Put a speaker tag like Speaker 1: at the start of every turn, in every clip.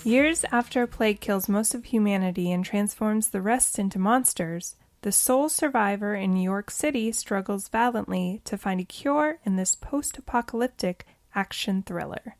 Speaker 1: Years after a plague kills most of humanity and transforms the rest into monsters, the sole survivor in New York City struggles valiantly to find a cure in this post-apocalyptic action thriller.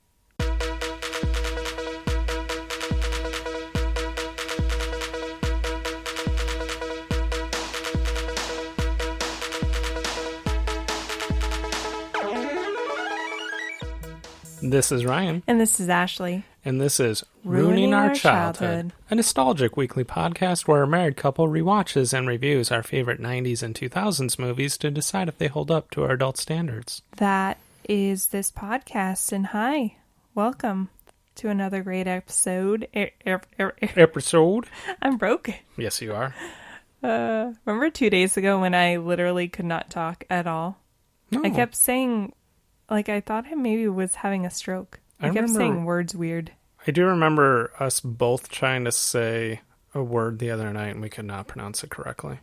Speaker 2: This is Ryan.
Speaker 1: And this is Ashley.
Speaker 2: And this is Ruining Our Childhood, a nostalgic weekly podcast where a married couple rewatches and reviews our favorite 90s and 2000s movies to decide if they hold up to our adult standards.
Speaker 1: That is this podcast, and hi, welcome to another great episode.
Speaker 2: Episode?
Speaker 1: I'm broken.
Speaker 2: Yes, you are.
Speaker 1: Remember 2 days ago when I literally could not talk at all?
Speaker 2: No.
Speaker 1: I kept saying, like, I thought I maybe was having a stroke. I kept saying words weird.
Speaker 2: I do remember us both trying to say a word the other night and we could not pronounce it correctly.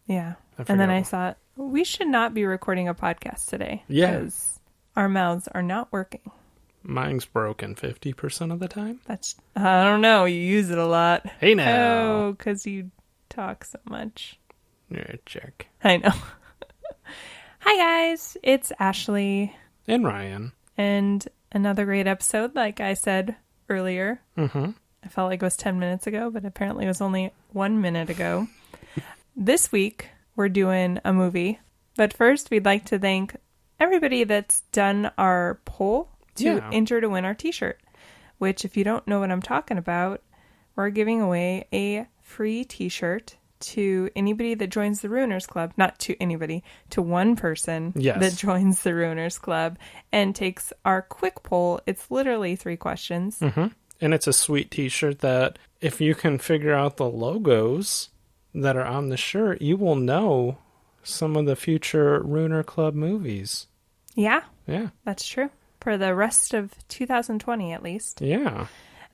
Speaker 1: Yeah. And then I thought, we should not be recording a podcast today.
Speaker 2: Yeah.
Speaker 1: Because our mouths are not working.
Speaker 2: Mine's broken 50% of the time.
Speaker 1: I don't know. You use it a lot.
Speaker 2: Hey now.
Speaker 1: Oh, because you talk so much.
Speaker 2: You're a jerk.
Speaker 1: I know. Hi, guys. It's Ashley.
Speaker 2: And Ryan.
Speaker 1: And another great episode, like I said earlier.
Speaker 2: Mm-hmm.
Speaker 1: I felt like it was 10 minutes ago, but apparently it was only 1 minute ago. This week, we're doing a movie. But first, we'd like to thank everybody that's done our poll to enter to win our t-shirt. Which, if you don't know what I'm talking about, we're giving away a free t-shirt to anybody that joins the Ruiners Club. Not to anybody, to one person that joins the Ruiners Club and takes our quick poll. It's literally 3 questions.
Speaker 2: Mm-hmm. And it's a sweet t-shirt that if you can figure out the logos that are on the shirt, you will know some of the future Ruiner Club movies.
Speaker 1: Yeah.
Speaker 2: Yeah.
Speaker 1: That's true. For the rest of 2020, at least.
Speaker 2: Yeah.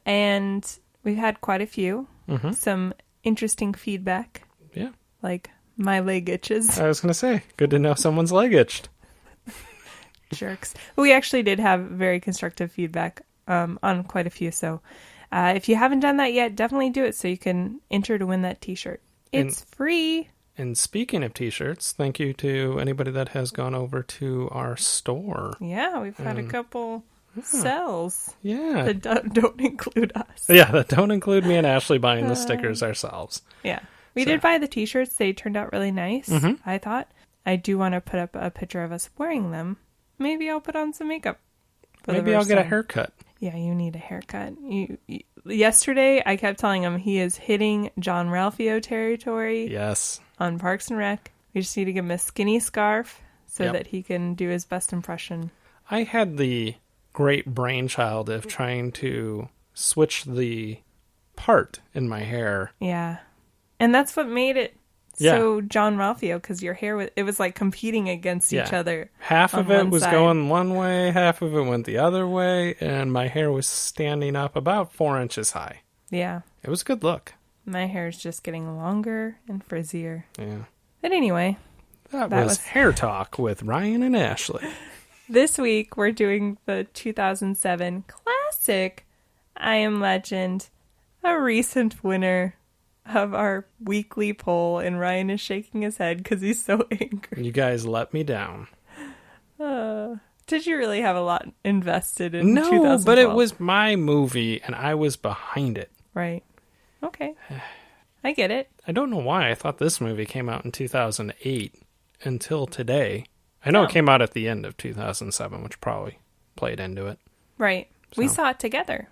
Speaker 1: And we've had quite a few.
Speaker 2: Mm-hmm.
Speaker 1: Some interesting feedback.
Speaker 2: Yeah.
Speaker 1: Like, my leg itches.
Speaker 2: I was going to say, good to know someone's leg itched.
Speaker 1: Jerks. But we actually did have very constructive feedback on quite a few. So if you haven't done that yet, definitely do it so you can enter to win that t-shirt. It's free. And
Speaker 2: speaking of t-shirts, thank you to anybody that has gone over to our store.
Speaker 1: Yeah, we've had a couple sales.
Speaker 2: Yeah.
Speaker 1: That don't include us.
Speaker 2: Yeah, that don't include me and Ashley buying the stickers ourselves.
Speaker 1: Yeah. We did buy the t-shirts. They turned out really nice, I thought. I do want to put up a picture of us wearing them. Maybe I'll put on some makeup.
Speaker 2: Maybe I'll get a haircut.
Speaker 1: Yeah, you need a haircut. Yesterday, I kept telling him he is hitting John Ralphio territory.
Speaker 2: Yes.
Speaker 1: On Parks and Rec. We just need to give him a skinny scarf so that he can do his best impression. I
Speaker 2: had the great brainchild of trying to switch the part in my hair.
Speaker 1: Yeah. And that's what made it so John Ralphio, because your hair, it was like competing against each other.
Speaker 2: Half of it was going one way, half of it went the other way, and my hair was standing up about 4 inches high.
Speaker 1: Yeah.
Speaker 2: It was a good look.
Speaker 1: My hair is just getting longer and frizzier.
Speaker 2: Yeah.
Speaker 1: But anyway.
Speaker 2: That was Hair Talk with Ryan and Ashley.
Speaker 1: This week, we're doing the 2007 classic I Am Legend, a recent winner of our weekly poll, and Ryan is shaking his head because he's so angry.
Speaker 2: You guys let me down.
Speaker 1: Did you really have a lot invested in 2012?
Speaker 2: No, but it was my movie, and I was behind it.
Speaker 1: Right. Okay. I get it.
Speaker 2: I don't know why I thought this movie came out in 2008 until today. I know it came out at the end of 2007, which probably played into it.
Speaker 1: Right. So. We saw it together.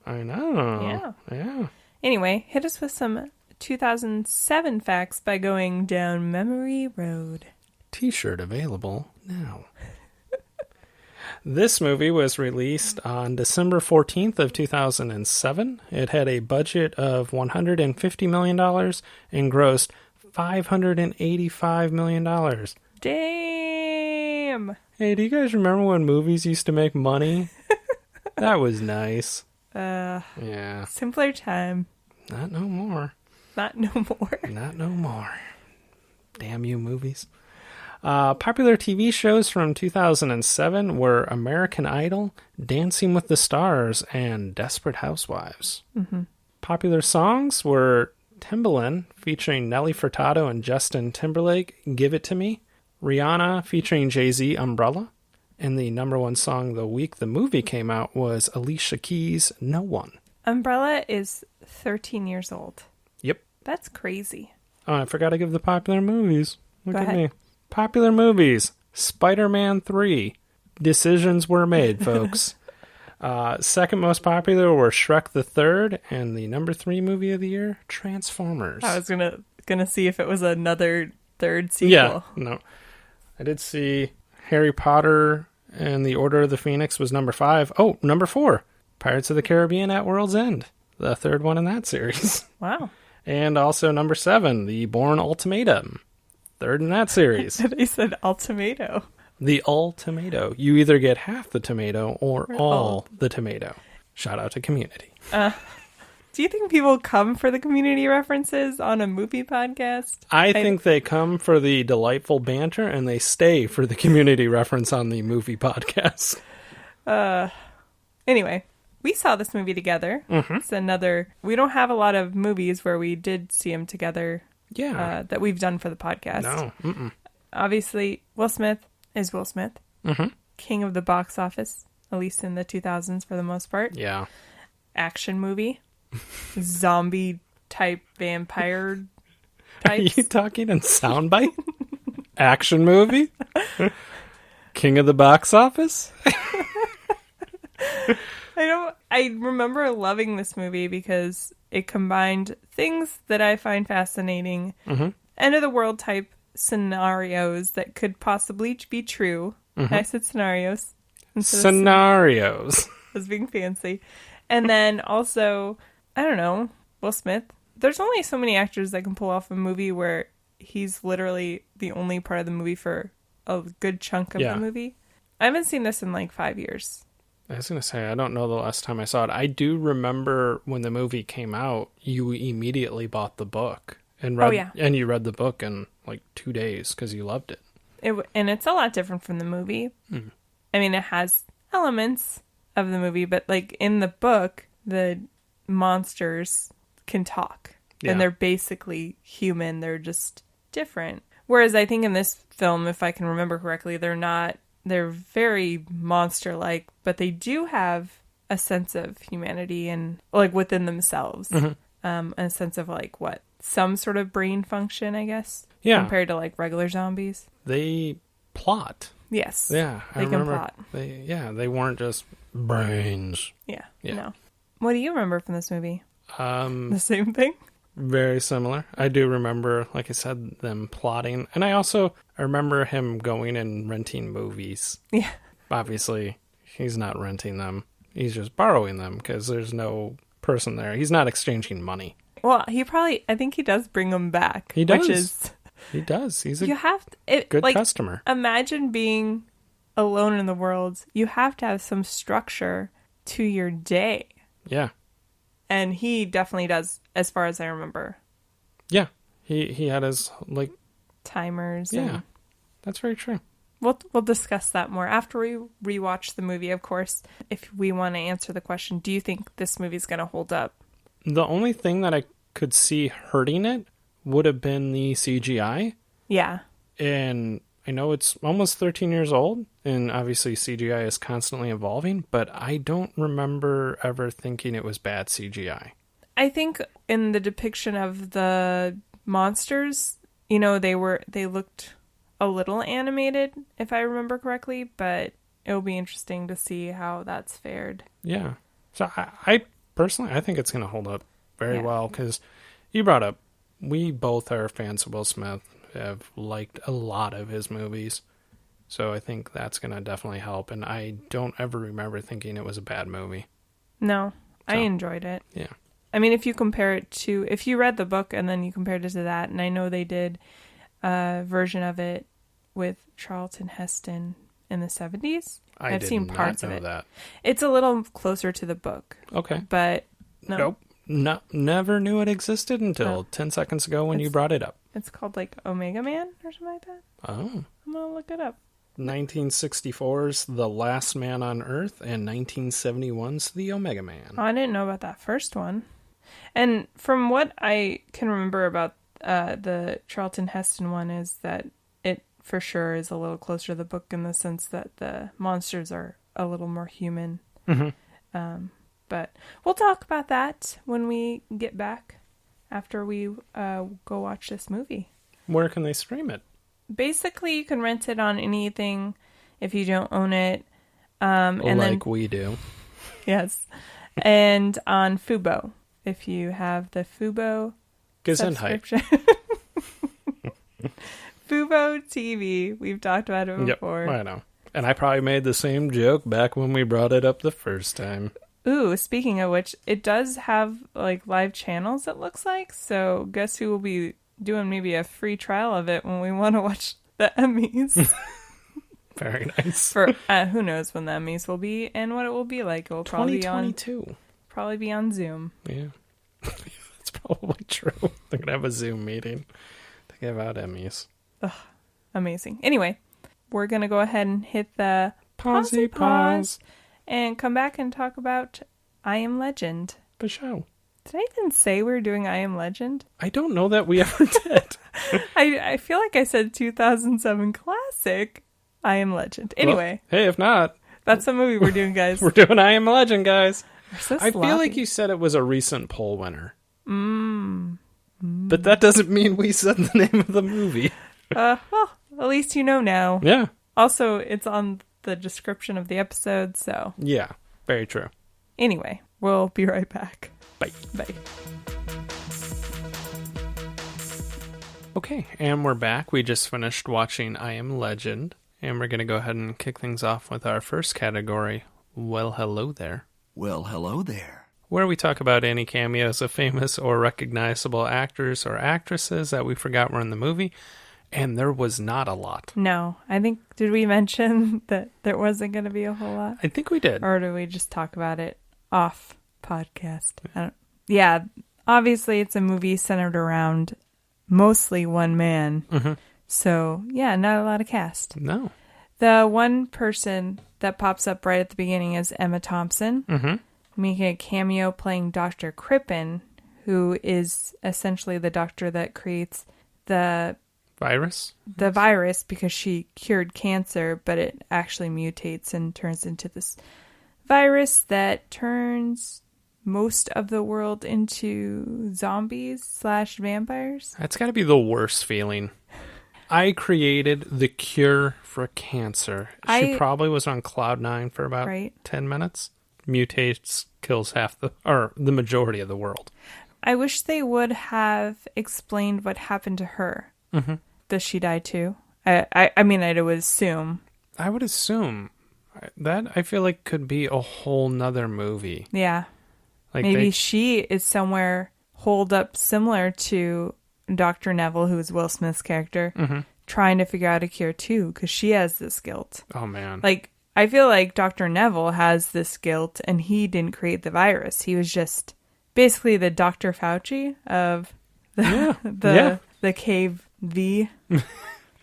Speaker 2: I know. Yeah.
Speaker 1: Anyway, hit us with some 2007 facts by going down memory road.
Speaker 2: T-shirt available now. This movie was released on December 14th of 2007. It had a budget of $150 million and grossed $585 million.
Speaker 1: Damn!
Speaker 2: Hey, do you guys remember when movies used to make money? That was nice. Yeah.
Speaker 1: Simpler time.
Speaker 2: Not no more.
Speaker 1: Not no more.
Speaker 2: Not no more. Damn you, movies. Popular TV shows from 2007 were American Idol, Dancing with the Stars, and Desperate Housewives.
Speaker 1: Mm-hmm.
Speaker 2: Popular songs were Timbaland featuring Nelly Furtado and Justin Timberlake, Give It To Me, Rihanna featuring Jay-Z, Umbrella, and the number one song the week the movie came out was Alicia Keys' No One.
Speaker 1: Umbrella is 13 years old.
Speaker 2: Yep.
Speaker 1: That's crazy.
Speaker 2: Oh, I forgot to give the popular movies. Look
Speaker 1: Go
Speaker 2: at
Speaker 1: ahead.
Speaker 2: me. Popular movies. Spider-Man 3. Decisions were made, folks. Second most popular were Shrek the Third, and the number 3 movie of the year, Transformers.
Speaker 1: I was gonna see if it was another third sequel.
Speaker 2: Yeah, no. I did see Harry Potter and the Order of the Phoenix was number 5. Oh, number 4. Pirates of the Caribbean at World's End. The third one in that series.
Speaker 1: Wow.
Speaker 2: And also number 7, The Bourne Ultimatum. Third in that series.
Speaker 1: They said ultimato.
Speaker 2: The Ultimato. You either get half the tomato or all the tomato. Shout out to Community.
Speaker 1: Do you think people come for the Community references on a movie podcast?
Speaker 2: I think they come for the delightful banter and they stay for the Community reference on the movie podcast.
Speaker 1: Anyway, we saw this movie together.
Speaker 2: Mm-hmm.
Speaker 1: It's another... We don't have a lot of movies where we did see them together.
Speaker 2: Yeah.
Speaker 1: That we've done for the podcast.
Speaker 2: No. Mm-mm.
Speaker 1: Obviously, Will Smith is Will Smith.
Speaker 2: Mm-hmm.
Speaker 1: King of the box office, at least in the 2000s for the most part.
Speaker 2: Yeah.
Speaker 1: Action movie. Zombie type vampire
Speaker 2: Are
Speaker 1: types.
Speaker 2: you talking in soundbite? Action movie? King of the box office?
Speaker 1: I remember loving this movie because it combined things that I find fascinating, end of the world type scenarios that could possibly be true. I said scenarios.
Speaker 2: Scenarios.
Speaker 1: I was being fancy. And then also, I don't know, Will Smith. There's only so many actors that can pull off a movie where he's literally the only part of the movie for a good chunk of the movie. I haven't seen this in like 5 years.
Speaker 2: I was going to say, I don't know the last time I saw it. I do remember when the movie came out, you immediately bought the book and read, and you read the book in like 2 days because you loved it.
Speaker 1: And it's a lot different from the movie. Mm. I mean, it has elements of the movie, but like in the book, the monsters can talk and they're basically human. They're just different. Whereas I think in this film, if I can remember correctly, they're very monster-like, but they do have a sense of humanity and like within themselves. A sense of like some sort of brain function, I guess. Yeah. Compared to like regular zombies.
Speaker 2: They plot.
Speaker 1: Yes.
Speaker 2: Yeah.
Speaker 1: They can plot.
Speaker 2: They weren't just brains.
Speaker 1: Yeah. No. What do you remember from this movie?
Speaker 2: The
Speaker 1: same thing?
Speaker 2: Very similar. I do remember, like I said, them plotting. And I remember him going and renting movies. Yeah. Obviously, he's not renting them. He's just borrowing them because there's no person there. He's not exchanging money. Well,
Speaker 1: I think he does bring them back.
Speaker 2: He does. He does. He's a good customer.
Speaker 1: Imagine being alone in the world. You have to have some structure to your day.
Speaker 2: Yeah.
Speaker 1: And he definitely does, as far as I remember.
Speaker 2: Yeah. He had his, like...
Speaker 1: timers.
Speaker 2: Yeah. That's very true.
Speaker 1: We'll discuss that more after we rewatch the movie, of course. If we want to answer the question, do you think this movie's going to hold up?
Speaker 2: The only thing that I could see hurting it would have been the CGI.
Speaker 1: Yeah.
Speaker 2: And I know it's almost 13 years old, and obviously CGI is constantly evolving, but I don't remember ever thinking it was bad CGI.
Speaker 1: I think in the depiction of the monsters, they looked a little animated, if I remember correctly, but it'll be interesting to see how that's fared.
Speaker 2: Yeah. So I personally, I think it's going to hold up very well, because you brought up, we both are fans of Will Smith, have liked a lot of his movies. So I think that's going to definitely help. And I don't ever remember thinking it was a bad movie.
Speaker 1: No, I enjoyed it.
Speaker 2: Yeah.
Speaker 1: I mean, if you read the book and then you compared it to that, and I know they did a version of it with Charlton Heston in the 70s. I've seen parts of it. That. It's a little closer to the book.
Speaker 2: Okay.
Speaker 1: But no.
Speaker 2: Nope. Never knew it existed until 10 seconds ago when you brought it up.
Speaker 1: It's called like Omega Man or something like that.
Speaker 2: Oh.
Speaker 1: I'm going to look it up.
Speaker 2: 1964's The Last Man on Earth and 1971's The Omega Man.
Speaker 1: Oh, I didn't know about that first one. And from what I can remember about the Charlton Heston one is that it for sure is a little closer to the book in the sense that the monsters are a little more human.
Speaker 2: Mm-hmm.
Speaker 1: But we'll talk about that when we get back after we go watch this movie.
Speaker 2: Where can they stream it?
Speaker 1: Basically, you can rent it on anything if you don't own it.
Speaker 2: And like we do.
Speaker 1: Yes. And on Fubo, if you have the Fubo subscription. Fubo TV. We've talked about it before.
Speaker 2: Yep, I know. And I probably made the same joke back when we brought it up the first time.
Speaker 1: Ooh, speaking of which, it does have like live channels, it looks like. So guess who will be doing maybe a free trial of it when we want to watch the Emmys.
Speaker 2: Very nice.
Speaker 1: For who knows when the Emmys will be and what it will be like. It will probably be on
Speaker 2: 2022.
Speaker 1: Probably be on Zoom.
Speaker 2: Yeah. That's probably true. They're going to have a Zoom meeting to give out Emmys.
Speaker 1: Ugh, amazing. Anyway, we're going to go ahead and hit the
Speaker 2: pause
Speaker 1: and come back and talk about I Am Legend.
Speaker 2: The show.
Speaker 1: Did I even say we were doing I Am Legend?
Speaker 2: I don't know that we ever did.
Speaker 1: I feel like I said 2007 classic I Am Legend. Anyway.
Speaker 2: Well, hey, if not.
Speaker 1: That's the movie we're doing, guys.
Speaker 2: We're doing I Am Legend, guys.
Speaker 1: So
Speaker 2: I feel like you said it was a recent poll winner. But that doesn't mean we said the name of the movie.
Speaker 1: Well, at least you know now.
Speaker 2: Yeah.
Speaker 1: Also, it's on the description of the episode, so.
Speaker 2: Yeah, very true.
Speaker 1: Anyway, we'll be right back.
Speaker 2: Bye.
Speaker 1: Bye.
Speaker 2: Okay, and we're back. We just finished watching I Am Legend, and we're going to go ahead and kick things off with our first category, Well, Hello There.
Speaker 3: Well, hello there.
Speaker 2: Where we talk about any cameos of famous or recognizable actors or actresses that we forgot were in the movie, and there was not a lot.
Speaker 1: No, I think, did we mention that there wasn't going to be a whole lot?
Speaker 2: I think we did.
Speaker 1: Or did we just talk about it off podcast? Yeah, obviously it's a movie centered around mostly one man.
Speaker 2: Mm-hmm.
Speaker 1: So, yeah, not a lot of cast.
Speaker 2: No.
Speaker 1: The one person that pops up right at the beginning is Emma Thompson, making a cameo playing Dr. Crippen, who is essentially the doctor that creates the
Speaker 2: virus
Speaker 1: because she cured cancer, but it actually mutates and turns into this virus that turns most of the world into zombies/vampires.
Speaker 2: That's got to be the worst feeling. I created the cure for cancer. She probably was on cloud 9 for about 10 minutes. Mutates, kills the majority of the world.
Speaker 1: I wish they would have explained what happened to her. Mm-hmm. Does she die too? I mean, I would assume.
Speaker 2: I would assume. That, I feel like, could be a whole nother movie.
Speaker 1: Yeah.
Speaker 2: Like
Speaker 1: maybe she is somewhere holed up similar to Dr. Neville, who is Will Smith's character, trying to figure out a cure too, because she has this guilt.
Speaker 2: Oh, man.
Speaker 1: Like, I feel like Dr. Neville has this guilt, and he didn't create the virus. He was just basically the Dr. Fauci of the Cave V.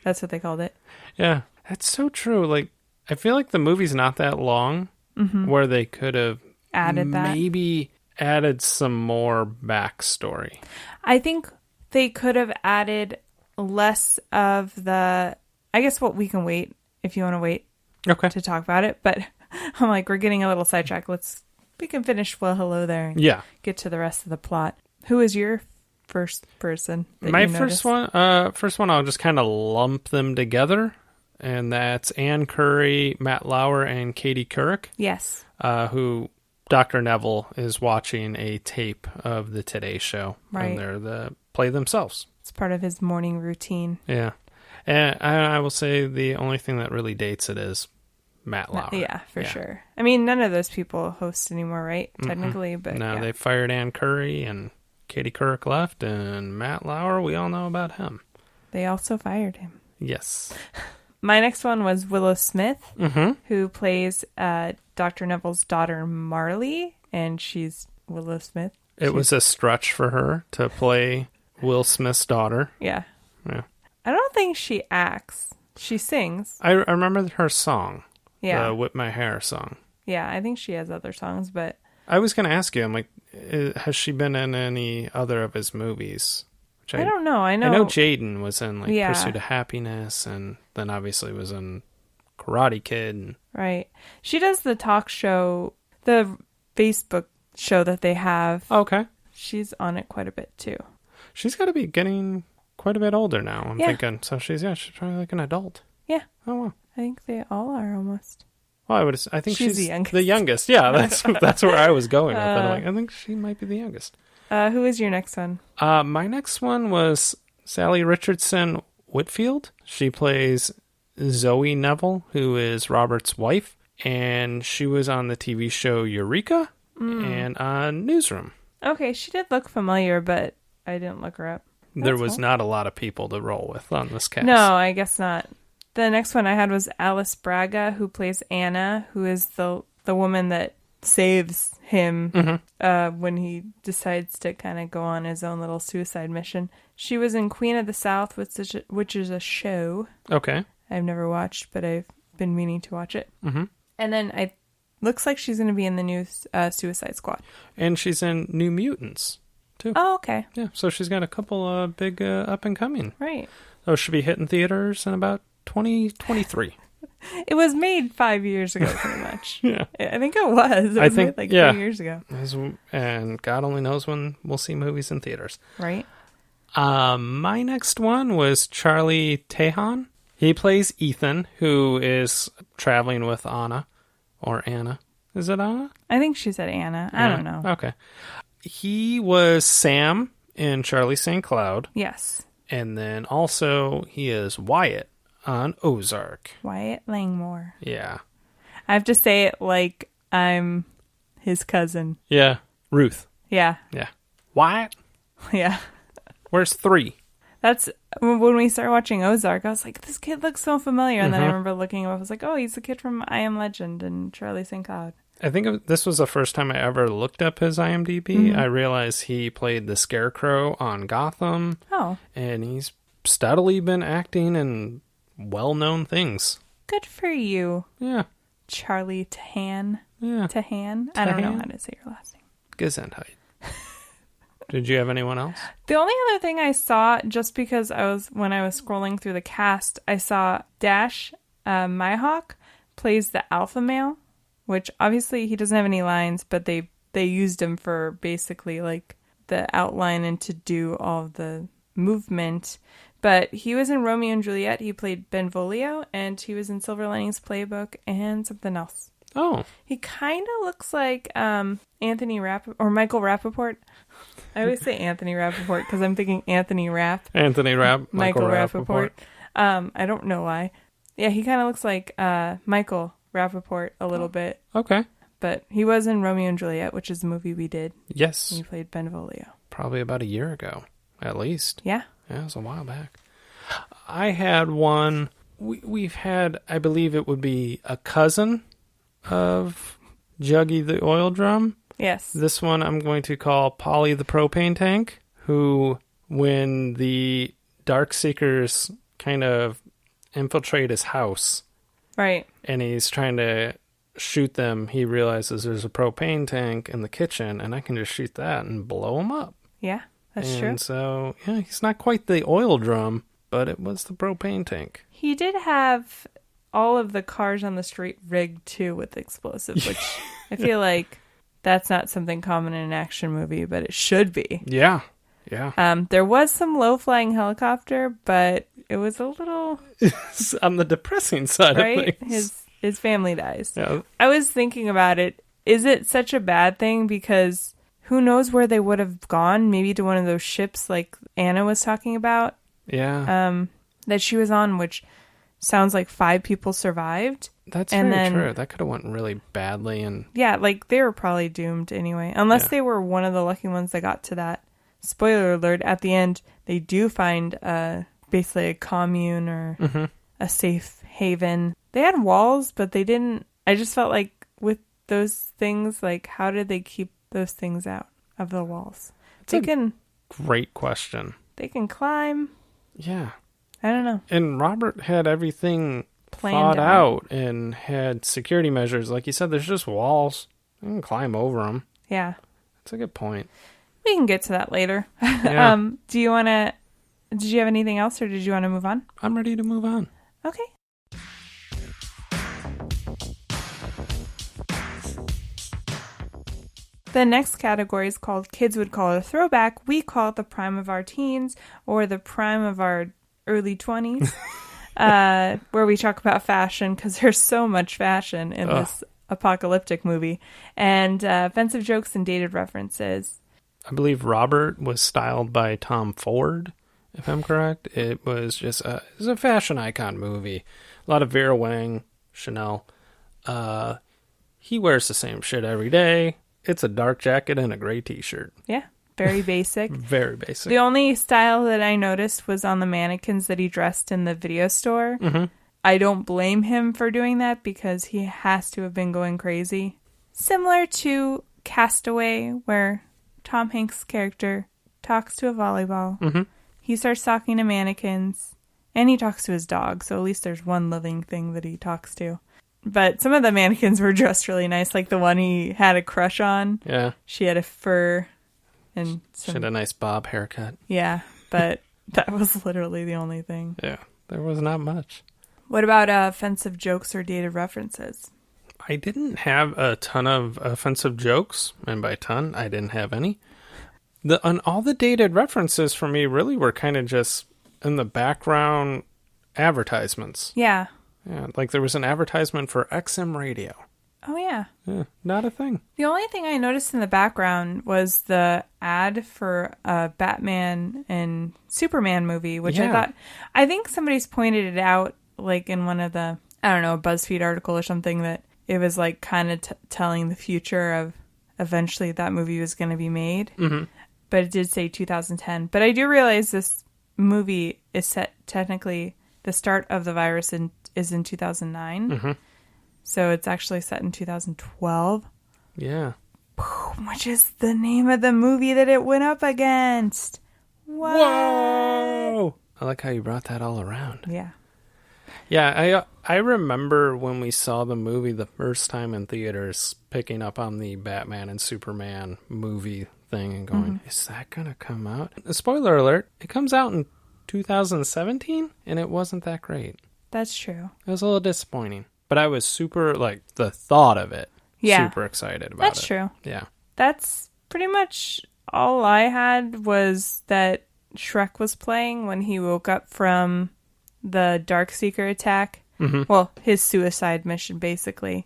Speaker 1: That's what they called it.
Speaker 2: Yeah, that's so true. Like, I feel like the movie's not that long where they could have maybe added some more backstory.
Speaker 1: I think they could have added less of the... I guess we can wait if you want to wait to talk about it. But I'm like, we're getting a little sidetracked. We can finish Well Hello There and get to the rest of the plot. Who is your first person?
Speaker 2: My first one, I'll just kind of lump them together. And that's Ann Curry, Matt Lauer, and Katie Couric.
Speaker 1: Yes.
Speaker 2: Who Dr. Neville is watching a tape of the Today Show.
Speaker 1: Right.
Speaker 2: And they're play themselves.
Speaker 1: It's part of his morning routine.
Speaker 2: Yeah. And I will say the only thing that really dates it is Matt Lauer.
Speaker 1: Yeah, for sure. I mean, none of those people host anymore, right? Technically, but
Speaker 2: no, they fired Ann Curry and Katie Couric left, and Matt Lauer, we all know about him.
Speaker 1: They also fired him.
Speaker 2: Yes.
Speaker 1: My next one was Willow Smith, who plays Dr. Neville's daughter, Marley, and she's Willow Smith.
Speaker 2: It was a stretch for her to play Will Smith's daughter.
Speaker 1: Yeah.
Speaker 2: Yeah.
Speaker 1: I don't think she acts. She sings.
Speaker 2: I remember her song.
Speaker 1: Yeah.
Speaker 2: The Whip My Hair song.
Speaker 1: Yeah, I think she has other songs, but...
Speaker 2: I was going to ask you, I'm like, has she been in any other of his movies? Which
Speaker 1: I don't know. I know
Speaker 2: Jaden was in like Pursuit of Happiness, and then obviously was in Karate Kid.
Speaker 1: Right. She does the talk show, the Facebook show that they have.
Speaker 2: Okay.
Speaker 1: She's on it quite a bit too.
Speaker 2: She's got to be getting quite a bit older now, I'm thinking. So she's probably like an adult.
Speaker 1: Yeah.
Speaker 2: Oh, wow.
Speaker 1: I think they all are almost.
Speaker 2: Well, I think she's
Speaker 1: the youngest.
Speaker 2: Yeah, that's where I was going with it. I'm like, I think she might be the youngest.
Speaker 1: Who is your next one?
Speaker 2: My next one was Sally Richardson Whitfield. She plays Zoe Neville, who is Robert's wife, and she was on the TV show Eureka and on Newsroom.
Speaker 1: Okay, she did look familiar, but I didn't look her up.
Speaker 2: There was not a lot of people to roll with on this cast.
Speaker 1: No, I guess not. The next one I had was Alice Braga, who plays Anna, who is the woman that saves him when he decides to kind of go on his own little suicide mission. She was in Queen of the South, which is a show.
Speaker 2: Okay.
Speaker 1: I've never watched, but I've been meaning to watch it.
Speaker 2: Mm-hmm.
Speaker 1: And then looks like she's going to be in the new Suicide Squad.
Speaker 2: And she's in New Mutants, too.
Speaker 1: Oh, okay.
Speaker 2: Yeah, so she's got a couple big up-and-coming.
Speaker 1: Right.
Speaker 2: Those should be hitting theaters in about 2023.
Speaker 1: It was made 5 years ago, pretty much.
Speaker 2: Yeah.
Speaker 1: I think it was. It was made like 3 years ago.
Speaker 2: And God only knows when we'll see movies in theaters.
Speaker 1: Right.
Speaker 2: My next one was Charlie Tahan. He plays Ethan, who is traveling with Anna. Or Anna. Is it Anna?
Speaker 1: I think she said Anna. I don't know.
Speaker 2: Okay. He was Sam in Charlie St. Cloud.
Speaker 1: Yes.
Speaker 2: And then also he is Wyatt on Ozark.
Speaker 1: Wyatt Langmore.
Speaker 2: Yeah.
Speaker 1: I have to say it like I'm his cousin.
Speaker 2: Yeah. Ruth.
Speaker 1: Yeah.
Speaker 2: Yeah. Wyatt?
Speaker 1: Yeah.
Speaker 2: Where's 3?
Speaker 1: That's when we started watching Ozark. I was like, this kid looks so familiar. And then I remember looking him up. I was like, oh, he's the kid from I Am Legend and Charlie St. Cloud.
Speaker 2: I think this was the first time I ever looked up his IMDb. I realized he played the Scarecrow on Gotham.
Speaker 1: Oh.
Speaker 2: And he's steadily been acting in well-known things.
Speaker 1: Good for you.
Speaker 2: Yeah.
Speaker 1: Charlie Tahan.
Speaker 2: Yeah.
Speaker 1: Tahan? I don't know how to say your last name.
Speaker 2: Gesundheit. Did you have anyone else?
Speaker 1: The only other thing I saw, just because when I was scrolling through the cast, I saw Dash Myhawk plays the alpha male, which obviously he doesn't have any lines, but they used him for basically like the outline and to do all the movement. But he was in Romeo and Juliet. He played Benvolio, and he was in Silver Linings Playbook and something else.
Speaker 2: Oh.
Speaker 1: He kind of looks like Anthony or Michael Rappaport. I always say Anthony Rappaport because I'm thinking Anthony Rapp.
Speaker 2: Michael
Speaker 1: Rappaport. I don't know why. Yeah, he kind of looks like Michael Rappaport a little bit.
Speaker 2: Okay.
Speaker 1: But he was in Romeo and Juliet, which is the movie we did.
Speaker 2: Yes.
Speaker 1: He played Benvolio.
Speaker 2: Probably about a year ago, at least.
Speaker 1: Yeah.
Speaker 2: Yeah, it was a while back. I had one. We've had, I believe it would be a cousin of Juggy the Oil Drum.
Speaker 1: Yes.
Speaker 2: This one I'm going to call Polly the Propane Tank, who, when the Darkseekers kind of infiltrate his house,
Speaker 1: right,
Speaker 2: and he's trying to shoot them, he realizes there's a propane tank in the kitchen, and I can just shoot that and blow him up.
Speaker 1: Yeah, that's true.
Speaker 2: And so, yeah, he's not quite the oil drum, but it was the propane tank.
Speaker 1: He did have all of the cars on the street rigged, too, with explosives, which I feel like that's not something common in an action movie, but it should be.
Speaker 2: Yeah, yeah.
Speaker 1: There was some low-flying helicopter, but it was a little...
Speaker 2: on the depressing side
Speaker 1: right?
Speaker 2: of things.
Speaker 1: His family dies.
Speaker 2: Yeah.
Speaker 1: I was thinking about it. Is it such a bad thing? Because who knows where they would have gone? Maybe to one of those ships like Anna was talking about.
Speaker 2: Yeah.
Speaker 1: That she was on, which sounds like 5 people survived.
Speaker 2: That's very true. That could have went really badly. And
Speaker 1: yeah, like they were probably doomed anyway. Unless they were one of the lucky ones that got to that. Spoiler alert, at the end, they do find basically a commune or a safe haven. They had walls, but they didn't... I just felt like with those things, like, how did they keep those things out? of the walls?
Speaker 2: Great question.
Speaker 1: They can climb.
Speaker 2: Yeah.
Speaker 1: I don't know.
Speaker 2: And Robert had everything thought out and had security measures. Like you said, there's just walls. You can climb over them.
Speaker 1: Yeah.
Speaker 2: That's a good point.
Speaker 1: We can get to that later.
Speaker 2: Yeah.
Speaker 1: Did you have anything else, or did you want to move on?
Speaker 2: I'm ready to move on.
Speaker 1: Okay. The next category is called Kids Would Call It a Throwback. We call it the prime of our teens or the prime of our early 20s, where we talk about fashion because there's so much fashion in this apocalyptic movie, and offensive jokes and dated references.
Speaker 2: I believe Robert was styled by Tom Ford, if I'm correct. It was just it was a fashion icon movie. A lot of Vera Wang, Chanel. He wears the same shit every day. It's a dark jacket and a gray t-shirt.
Speaker 1: Yeah, very basic.
Speaker 2: Very basic.
Speaker 1: The only style that I noticed was on the mannequins that he dressed in the video store.
Speaker 2: Mm-hmm.
Speaker 1: I don't blame him for doing that because he has to have been going crazy. Similar to Castaway, where Tom Hanks' character talks to a volleyball.
Speaker 2: Mm-hmm.
Speaker 1: He starts talking to mannequins, and he talks to his dog, so at least there's one living thing that he talks to. But some of the mannequins were dressed really nice, like the one he had a crush on.
Speaker 2: Yeah.
Speaker 1: She had a fur and
Speaker 2: she had a nice bob haircut.
Speaker 1: Yeah, but that was literally the only thing.
Speaker 2: Yeah, there was not much.
Speaker 1: What about offensive jokes or dated references?
Speaker 2: I didn't have a ton of offensive jokes, and by ton, I didn't have any. All the dated references for me really were kind of just in the background advertisements.
Speaker 1: Yeah.
Speaker 2: Yeah, like there was an advertisement for XM radio.
Speaker 1: Oh, yeah.
Speaker 2: Yeah, not a thing.
Speaker 1: The only thing I noticed in the background was the ad for a Batman and Superman movie, which I think somebody's pointed it out, like in one of the, I don't know, a BuzzFeed article or something, that it was like kind of telling the future of eventually that movie was going to be made.
Speaker 2: Mm-hmm.
Speaker 1: But it did say 2010. But I do realize this movie is set, technically, the start of the virus is in 2009.
Speaker 2: Mm-hmm.
Speaker 1: So it's actually set in 2012.
Speaker 2: Yeah.
Speaker 1: Which is the name of the movie that it went up against. What?
Speaker 2: Whoa! I like how you brought that all around.
Speaker 1: Yeah.
Speaker 2: Yeah, I remember when we saw the movie the first time in theaters, picking up on the Batman and Superman movie thing and going, is that going to come out? Spoiler alert, it comes out in 2017, and it wasn't that great.
Speaker 1: That's true.
Speaker 2: It was a little disappointing. But I was super, like, the thought of it, super excited about it.
Speaker 1: That's true.
Speaker 2: Yeah.
Speaker 1: That's pretty much all I had was that Shrek was playing when he woke up from the Darkseeker attack. Mm-hmm. Well, his suicide mission, basically,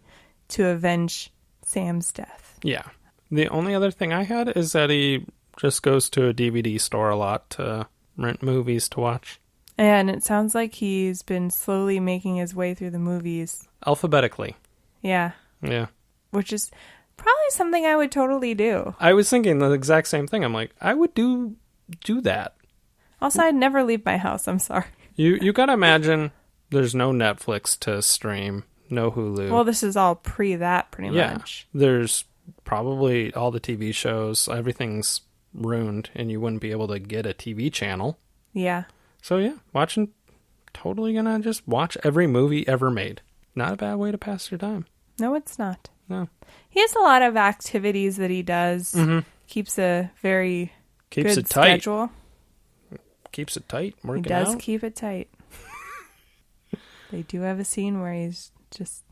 Speaker 1: to avenge Sam's death.
Speaker 2: Yeah. The only other thing I had is that he just goes to a DVD store a lot to rent movies to watch.
Speaker 1: And it sounds like he's been slowly making his way through the movies.
Speaker 2: Alphabetically.
Speaker 1: Yeah.
Speaker 2: Yeah.
Speaker 1: Which is probably something I would totally do.
Speaker 2: I was thinking the exact same thing. I'm like, I would do that.
Speaker 1: Also, I'd never leave my house. I'm sorry.
Speaker 2: You gotta imagine there's no Netflix to stream, no Hulu.
Speaker 1: Well, this is all pre that, pretty much.
Speaker 2: There's probably all the TV shows, everything's ruined, and you wouldn't be able to get a TV channel.
Speaker 1: Yeah.
Speaker 2: So yeah, totally gonna just watch every movie ever made. Not a bad way to pass your time.
Speaker 1: No, it's not.
Speaker 2: No.
Speaker 1: He has a lot of activities that he does. Mm-hmm. Keeps a very good schedule.
Speaker 2: Keeps it tight, working out.
Speaker 1: He does keep it tight. They do have a scene where he's just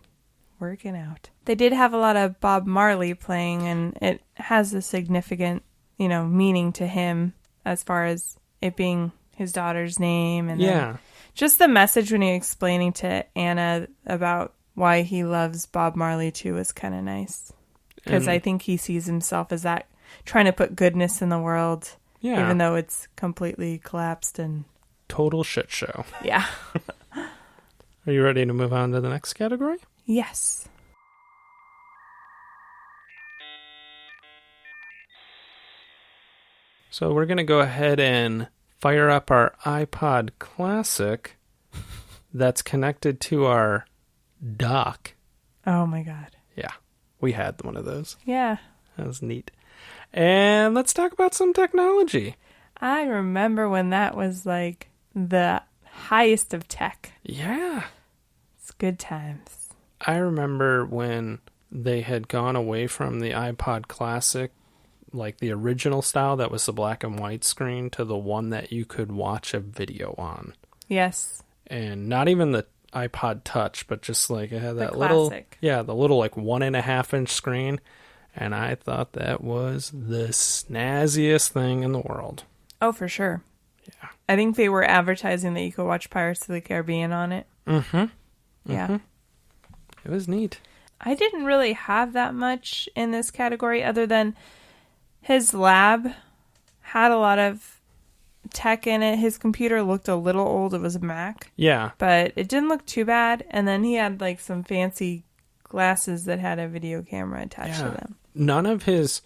Speaker 1: working out. They did have a lot of Bob Marley playing, and it has a significant, meaning to him as far as it being his daughter's name. And then just the message when he was explaining to Anna about why he loves Bob Marley too was kind of nice. Because I think he sees himself as that, trying to put goodness in the world. Yeah. Even though it's completely collapsed and...
Speaker 2: Total shit show.
Speaker 1: Yeah.
Speaker 2: Are you ready to move on to the next category?
Speaker 1: Yes.
Speaker 2: So we're going to go ahead and fire up our iPod Classic that's connected to our dock.
Speaker 1: Oh my God.
Speaker 2: Yeah. We had one of those.
Speaker 1: Yeah.
Speaker 2: That was neat. And let's talk about some technology.
Speaker 1: I remember when that was like the highest of tech.
Speaker 2: Yeah.
Speaker 1: It's good times.
Speaker 2: I remember when they had gone away from the iPod Classic, like the original style that was the black and white screen, to the one that you could watch a video on.
Speaker 1: Yes.
Speaker 2: And not even the iPod Touch, but just like it had that
Speaker 1: the
Speaker 2: little,
Speaker 1: classic.
Speaker 2: the little like 1.5 inch screen. And I thought that was the snazziest thing in the world.
Speaker 1: Oh, for sure.
Speaker 2: Yeah.
Speaker 1: I think they were advertising that you could watch Pirates of the Caribbean on it.
Speaker 2: Mm-hmm.
Speaker 1: Yeah.
Speaker 2: It was neat.
Speaker 1: I didn't really have that much in this category other than his lab had a lot of tech in it. His computer looked a little old. It was a Mac.
Speaker 2: Yeah.
Speaker 1: But it didn't look too bad. And then he had like some fancy glasses that had a video camera attached to them.
Speaker 2: None of his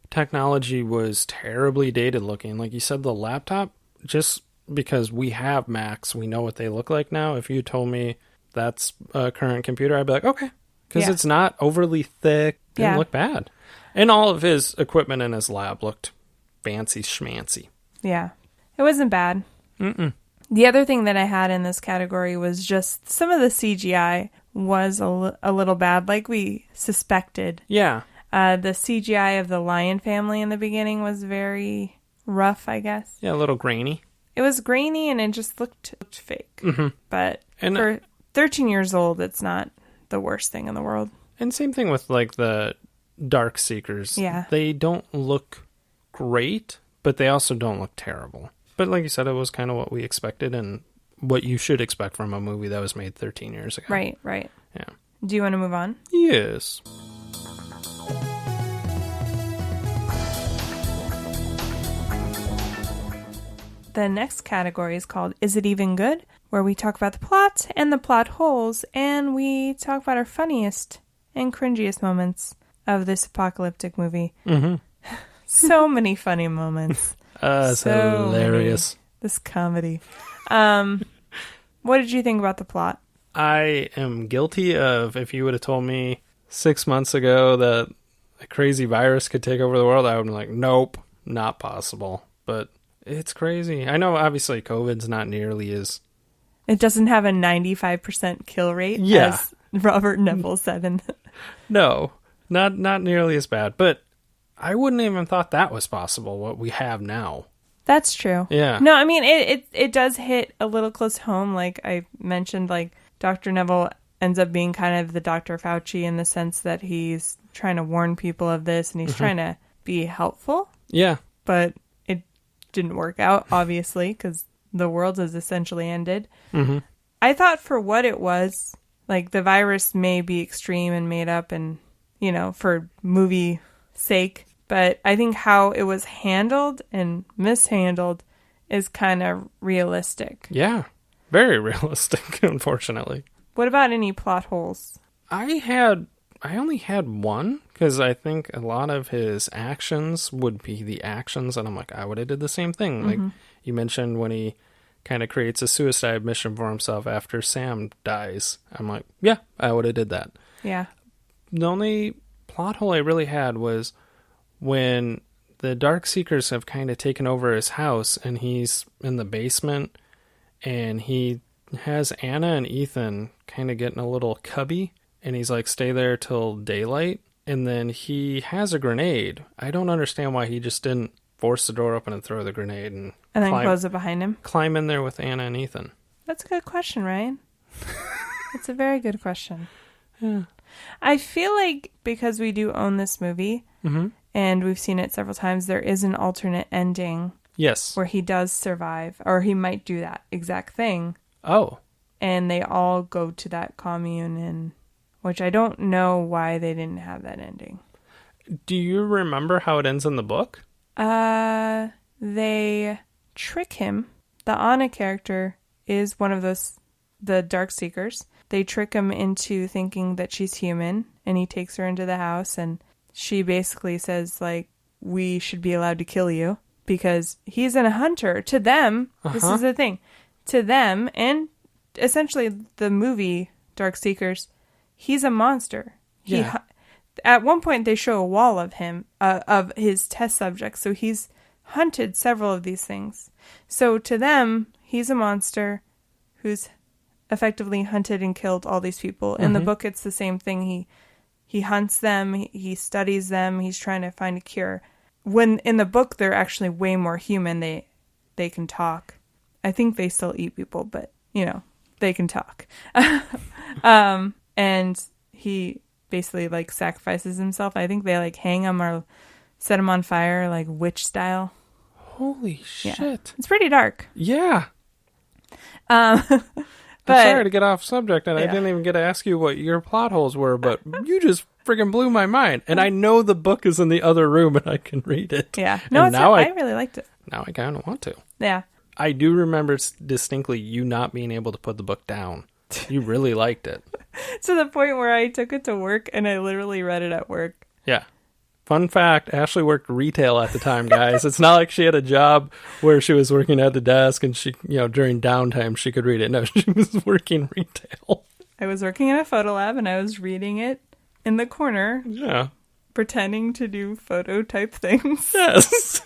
Speaker 2: technology was terribly dated looking. Like you said, the laptop, just because we have Macs, we know what they look like now. If you told me that's a current computer, I'd be like, okay. Because it's not overly thick. Didn't look bad. And all of his equipment in his lab looked fancy schmancy.
Speaker 1: Yeah. It wasn't bad.
Speaker 2: Mm-mm.
Speaker 1: The other thing that I had in this category was just some of the CGI was a little bad, like we suspected.
Speaker 2: Yeah.
Speaker 1: The CGI of the lion family in the beginning was very rough, I guess.
Speaker 2: Yeah, a little grainy.
Speaker 1: It was grainy and it just looked fake.
Speaker 2: Mm-hmm.
Speaker 1: But for 13 years old, it's not the worst thing in the world.
Speaker 2: And same thing with like the Dark Seekers.
Speaker 1: Yeah.
Speaker 2: They don't look great, but they also don't look terrible. But like you said, it was kind of what we expected and what you should expect from a movie that was made 13 years ago.
Speaker 1: Right.
Speaker 2: Yeah.
Speaker 1: Do you want to move on?
Speaker 2: Yes.
Speaker 1: The next category is called Is It Even Good? Where we talk about the plot and the plot holes, and we talk about our funniest and cringiest moments of this apocalyptic movie.
Speaker 2: Mm-hmm.
Speaker 1: So many funny moments.
Speaker 2: It's hilarious.
Speaker 1: This comedy. What did you think about the plot?
Speaker 2: I am guilty of, if you would have told me 6 months ago that a crazy virus could take over the world, I would be like, nope, not possible. But it's crazy. I know, obviously, COVID's not nearly as...
Speaker 1: It doesn't have a 95% kill rate, as Robert Neville said.
Speaker 2: No, not nearly as bad. But I wouldn't even thought that was possible, what we have now.
Speaker 1: That's true.
Speaker 2: Yeah.
Speaker 1: No, I mean, it does hit a little close home. Like I mentioned, like Dr. Neville ends up being kind of the Dr. Fauci in the sense that he's trying to warn people of this and he's trying to be helpful.
Speaker 2: Yeah.
Speaker 1: But it didn't work out, obviously, because the world has essentially ended.
Speaker 2: Mm-hmm.
Speaker 1: I thought for what it was, like the virus may be extreme and made up and, you know, for movie sake, but I think how it was handled and mishandled is kind of realistic.
Speaker 2: Yeah. Very realistic, unfortunately.
Speaker 1: What about any plot holes?
Speaker 2: I only had one, because I think a lot of his actions would be the actions, and I'm like, I would have did the same thing.
Speaker 1: Mm-hmm.
Speaker 2: Like you mentioned when he kind of creates a suicide mission for himself after Sam dies. I'm like, yeah, I would have did that.
Speaker 1: Yeah.
Speaker 2: The only plot hole I really had was when the Dark Seekers have kind of taken over his house and he's in the basement and he has Anna and Ethan kind of getting a little cubby and he's like, stay there till daylight. And then he has a grenade. I don't understand why he just didn't force the door open and throw the grenade and
Speaker 1: then close it behind him.
Speaker 2: Climb in there with Anna and Ethan.
Speaker 1: That's a good question, Ryan. It's a very good question.
Speaker 2: Yeah.
Speaker 1: I feel like because we do own this movie and we've seen it several times, there is an alternate ending.
Speaker 2: Yes.
Speaker 1: Where he does survive, or he might do that exact thing.
Speaker 2: Oh.
Speaker 1: And they all go to that commune, and which I don't know why they didn't have that ending.
Speaker 2: Do you remember how it ends in the book?
Speaker 1: They trick him. The Anna character is one of the Dark Seekers. They trick him into thinking that she's human, and he takes her into the house, and she basically says, like, we should be allowed to kill you because he's a hunter. To them, this is the thing. To them, and essentially the movie Dark Seekers, he's a monster.
Speaker 2: Yeah.
Speaker 1: at one point they show a wall of him, of his test subjects. So he's hunted several of these things. So to them, he's a monster who's effectively hunted and killed all these people. In the book, it's the same thing. He hunts them, he studies them, he's trying to find a cure. When in the book, they're actually way more human. They can talk. I think they still eat people, but, they can talk. And he basically, like, sacrifices himself. I think they, like, hang him or set him on fire, like, witch style.
Speaker 2: Holy shit.
Speaker 1: Yeah. It's pretty dark.
Speaker 2: Yeah.
Speaker 1: But,
Speaker 2: I'm sorry to get off subject, and I didn't even get to ask you what your plot holes were, but you just friggin' blew my mind. And I know the book is in the other room, and I can read it.
Speaker 1: Yeah. No, I really liked it.
Speaker 2: Now I kind of want to.
Speaker 1: Yeah.
Speaker 2: I do remember distinctly you not being able to put the book down. You really liked it.
Speaker 1: To the point where I took it to work, and I literally read it at work.
Speaker 2: Yeah. Fun fact, Ashley worked retail at the time, guys. It's not like she had a job where she was working at the desk and she, during downtime she could read it. No, she was working retail.
Speaker 1: I was working in a photo lab and I was reading it in the corner.
Speaker 2: Yeah.
Speaker 1: Pretending to do photo type things.
Speaker 2: Yes.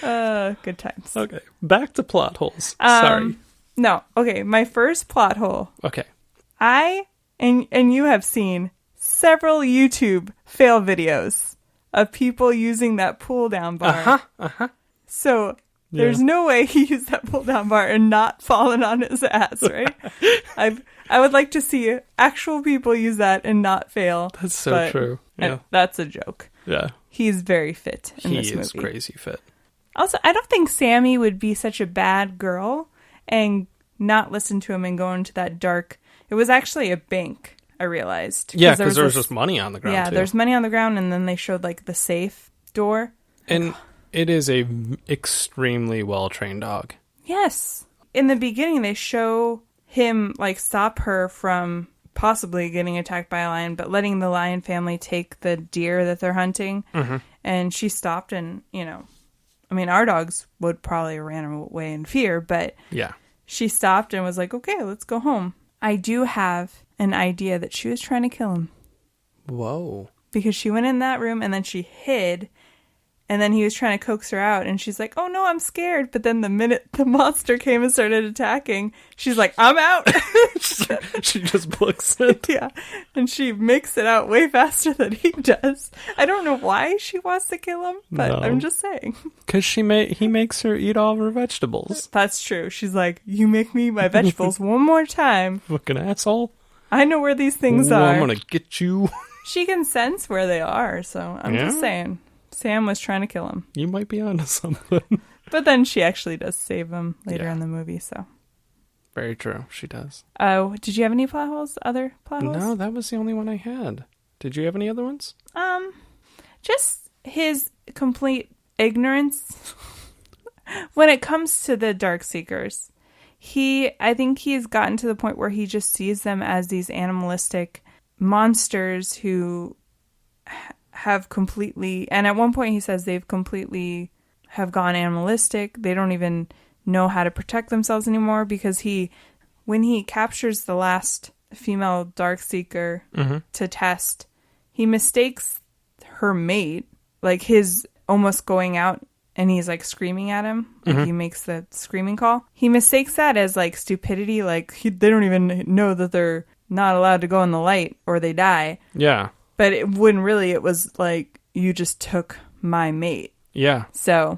Speaker 1: Good times.
Speaker 2: Okay. Back to plot holes. Sorry.
Speaker 1: No. Okay. My first plot hole.
Speaker 2: Okay.
Speaker 1: And you have seen several YouTube fail videos of people using that pull down bar. So there's no way he used that pull down bar and not fallen on his ass, right? I would like to see actual people use that and not fail.
Speaker 2: That's so true. Yeah.
Speaker 1: That's a joke.
Speaker 2: Yeah.
Speaker 1: He's very fit in this movie.
Speaker 2: He is crazy fit.
Speaker 1: Also, I don't think Sammy would be such a bad girl and not listen to him and go into that dark. It was actually a bank, I realized.
Speaker 2: Yeah, because there was just money on the ground,
Speaker 1: Yeah,
Speaker 2: too.
Speaker 1: There's money on the ground, and then they showed, like, the safe door.
Speaker 2: And it is a extremely well-trained dog.
Speaker 1: Yes. In the beginning, they show him, like, stop her from possibly getting attacked by a lion, but letting the lion family take the deer that they're hunting. Mm-hmm. And she stopped and, our dogs would probably have ran away in fear, but
Speaker 2: yeah,
Speaker 1: she stopped and was like, okay, let's go home. I do have an idea that she was trying to kill him.
Speaker 2: Whoa.
Speaker 1: Because she went in that room and then she hid. And then he was trying to coax her out. And she's like, oh, no, I'm scared. But then the minute the monster came and started attacking, she's like, I'm out.
Speaker 2: She just books it.
Speaker 1: Yeah. And she makes it out way faster than he does. I don't know why she wants to kill him, but no. I'm just saying.
Speaker 2: Because he makes her eat all of her vegetables.
Speaker 1: That's true. She's like, you make me eat my vegetables one more time.
Speaker 2: Fucking asshole.
Speaker 1: I know where these things are.
Speaker 2: I'm going to get you.
Speaker 1: She can sense where they are. So I'm just saying. Sam was trying to kill him.
Speaker 2: You might be onto something.
Speaker 1: But then she actually does save him later in the movie, so.
Speaker 2: Very true. She does.
Speaker 1: Oh, did you have any plot holes? Other plot holes?
Speaker 2: No, that was the only one I had. Did you have any other ones?
Speaker 1: Just his complete ignorance when it comes to the Darkseekers. I think he's gotten to the point where he just sees them as these animalistic monsters who have completely, and at one point he says they've completely have gone animalistic. They don't even know how to protect themselves anymore because when he captures the last female Darkseeker to test, he mistakes her mate, like his almost going out and he's like screaming at him. Like he makes the screaming call. He mistakes that as like stupidity. Like they don't even know that they're not allowed to go in the light or they die.
Speaker 2: Yeah.
Speaker 1: But it was like, you just took my mate.
Speaker 2: Yeah.
Speaker 1: So.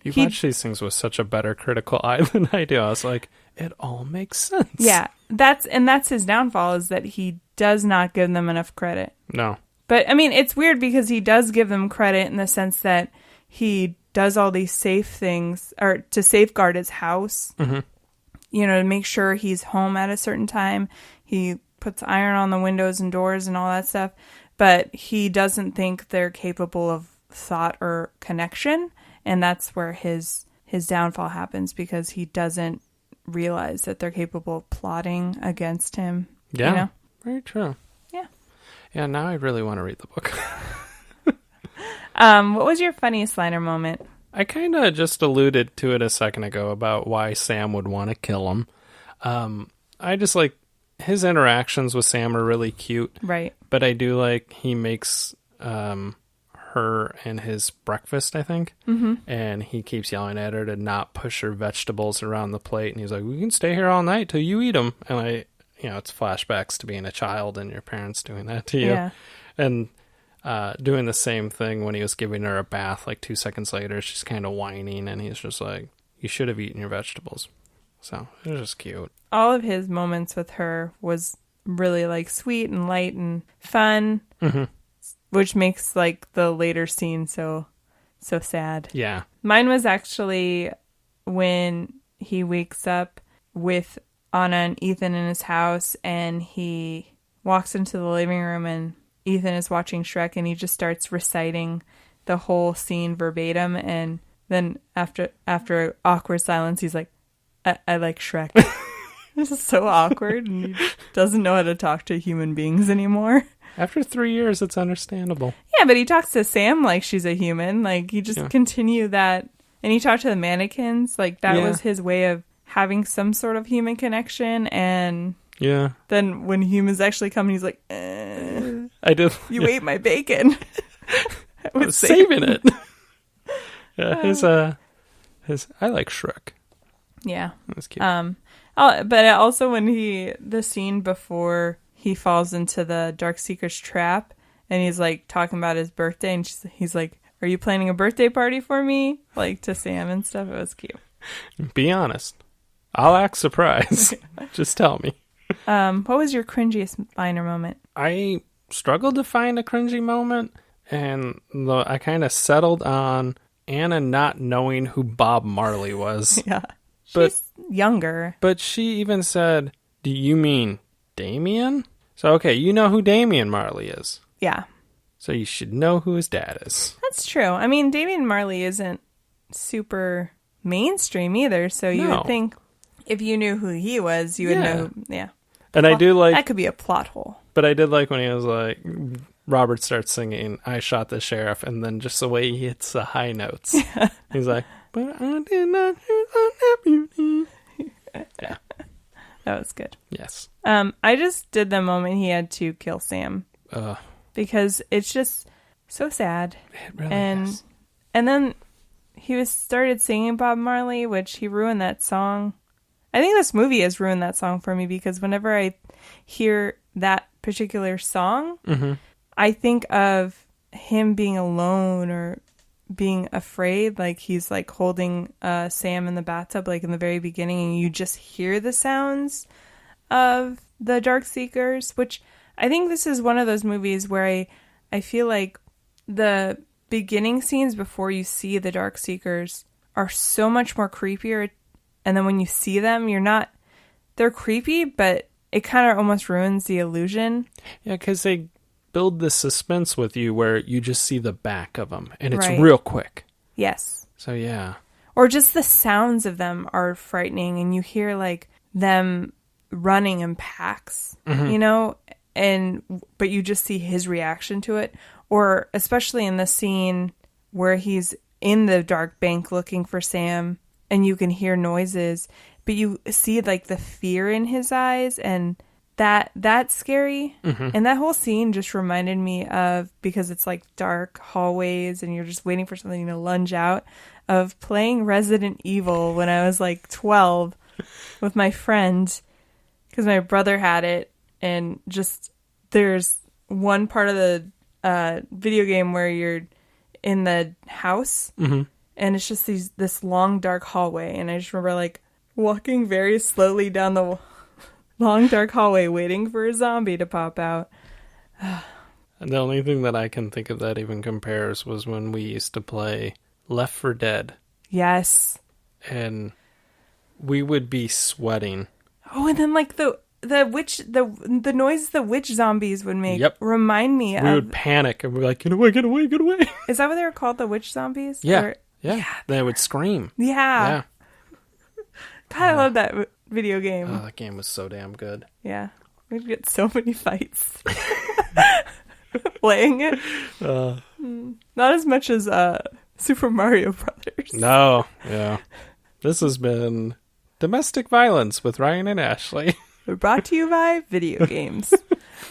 Speaker 2: You watch these things with such a better critical eye than I do. I was like, it all makes sense.
Speaker 1: Yeah. That's his downfall, is that he does not give them enough credit.
Speaker 2: No.
Speaker 1: But, it's weird because he does give them credit in the sense that he does all these safe things, or to safeguard his house. Mm-hmm. To make sure he's home at a certain time. He puts iron on the windows and doors and all that stuff. But he doesn't think they're capable of thought or connection. And that's where his downfall happens, because he doesn't realize that they're capable of plotting against him.
Speaker 2: Yeah, very true.
Speaker 1: Yeah.
Speaker 2: Yeah, now I really want to read the book.
Speaker 1: What was your funniest liner moment?
Speaker 2: I kind of just alluded to it a second ago about why Sam would want to kill him. I just like his interactions with Sam are really cute.
Speaker 1: Right.
Speaker 2: But I do like he makes her and his breakfast, I think.
Speaker 1: Mm-hmm.
Speaker 2: And he keeps yelling at her to not push her vegetables around the plate. And he's like, we can stay here all night till you eat them. And it's flashbacks to being a child and your parents doing that to you.
Speaker 1: Yeah.
Speaker 2: And doing the same thing when he was giving her a bath, like 2 seconds later, she's kind of whining. And he's just like, you should have eaten your vegetables. So it was just cute.
Speaker 1: All of his moments with her was really like sweet and light and fun,
Speaker 2: Mm-hmm.
Speaker 1: which makes like the later scene so sad.
Speaker 2: Yeah.
Speaker 1: Mine was actually when he wakes up with Anna and Ethan in his house, and he walks into the living room and Ethan is watching Shrek, and he just starts reciting the whole scene verbatim, and then after awkward silence, he's like, I like Shrek. This is so awkward, and he doesn't know how to talk to human beings anymore.
Speaker 2: After 3 years, it's understandable.
Speaker 1: Yeah, but he talks to Sam like she's a human. Like, he just continue that. And he talked to the mannequins. Like, that was his way of having some sort of human connection. And then when humans actually come, he's like,
Speaker 2: I did.
Speaker 1: You ate my bacon.
Speaker 2: I was saving it. Yeah, his I like Shrek.
Speaker 1: Yeah.
Speaker 2: That's cute.
Speaker 1: But also when the scene before he falls into the Darkseeker's trap, and he's like talking about his birthday, and he's like, are you planning a birthday party for me? Like, to Sam and stuff. It was cute.
Speaker 2: Be honest. I'll act surprised. Just tell me.
Speaker 1: What was your cringiest minor moment?
Speaker 2: I struggled to find a cringy moment, and I kind of settled on Anna not knowing who Bob Marley was.
Speaker 1: Yeah.
Speaker 2: But,
Speaker 1: she's younger.
Speaker 2: But she even said, do you mean Damien? So, okay, you know who Damien Marley is.
Speaker 1: Yeah.
Speaker 2: So you should know who his dad is.
Speaker 1: That's true. I mean, Damien Marley isn't super mainstream either, so you would think if you knew who he was, you would know. Yeah.
Speaker 2: And I do like...
Speaker 1: That could be a plot hole.
Speaker 2: But I did like when he was like... Robert starts singing, I shot the sheriff, and then just the way he hits the high notes. Yeah. He's like, but I did not shoot the deputy. Yeah.
Speaker 1: That was good.
Speaker 2: Yes.
Speaker 1: I just did the moment he had to kill Sam. Because it's just so sad.
Speaker 2: It really is.
Speaker 1: And then he started singing Bob Marley, which he ruined that song. I think this movie has ruined that song for me, because whenever I hear that particular song, I think of him being alone or being afraid, like he's like holding Sam in the bathtub, like in the very beginning, and you just hear the sounds of the Darkseekers, which I think this is one of those movies where I feel like the beginning scenes before you see the Darkseekers are so much more creepier, and then when you see them, they're creepy, but it kind of almost ruins the illusion.
Speaker 2: Yeah, because they build this suspense with you where you just see the back of them, and it's real quick.
Speaker 1: Yes.
Speaker 2: So, yeah.
Speaker 1: Or just the sounds of them are frightening, and you hear, like, them running in packs, you know? But you just see his reaction to it. Or especially in the scene where he's in the dark bank looking for Sam, and you can hear noises, but you see, like, the fear in his eyes, and that's scary. And that whole scene just reminded me of, because it's like dark hallways and you're just waiting for something to lunge out, of playing Resident Evil when I was like 12 with my friend, because my brother had it, and just there's one part of the video game where you're in the house and it's just this long dark hallway, and I just remember like walking very slowly down the long dark hallway waiting for a zombie to pop out.
Speaker 2: The only thing that I can think of that even compares was when we used to play Left 4 Dead.
Speaker 1: Yes.
Speaker 2: And we would be sweating.
Speaker 1: Oh, and then like the noise the witch zombies would make remind me
Speaker 2: we would panic and we're like, get away, get away, get away.
Speaker 1: Is that what they were called, the witch zombies?
Speaker 2: Yeah. Yeah. They would scream.
Speaker 1: Yeah. God, I love that video game.
Speaker 2: Oh, that game was so damn good.
Speaker 1: Yeah. We'd get so many fights playing it. Not as much as Super Mario Brothers.
Speaker 2: No. Yeah. This has been Domestic Violence with Ryan and Ashley.
Speaker 1: Brought to you by video games.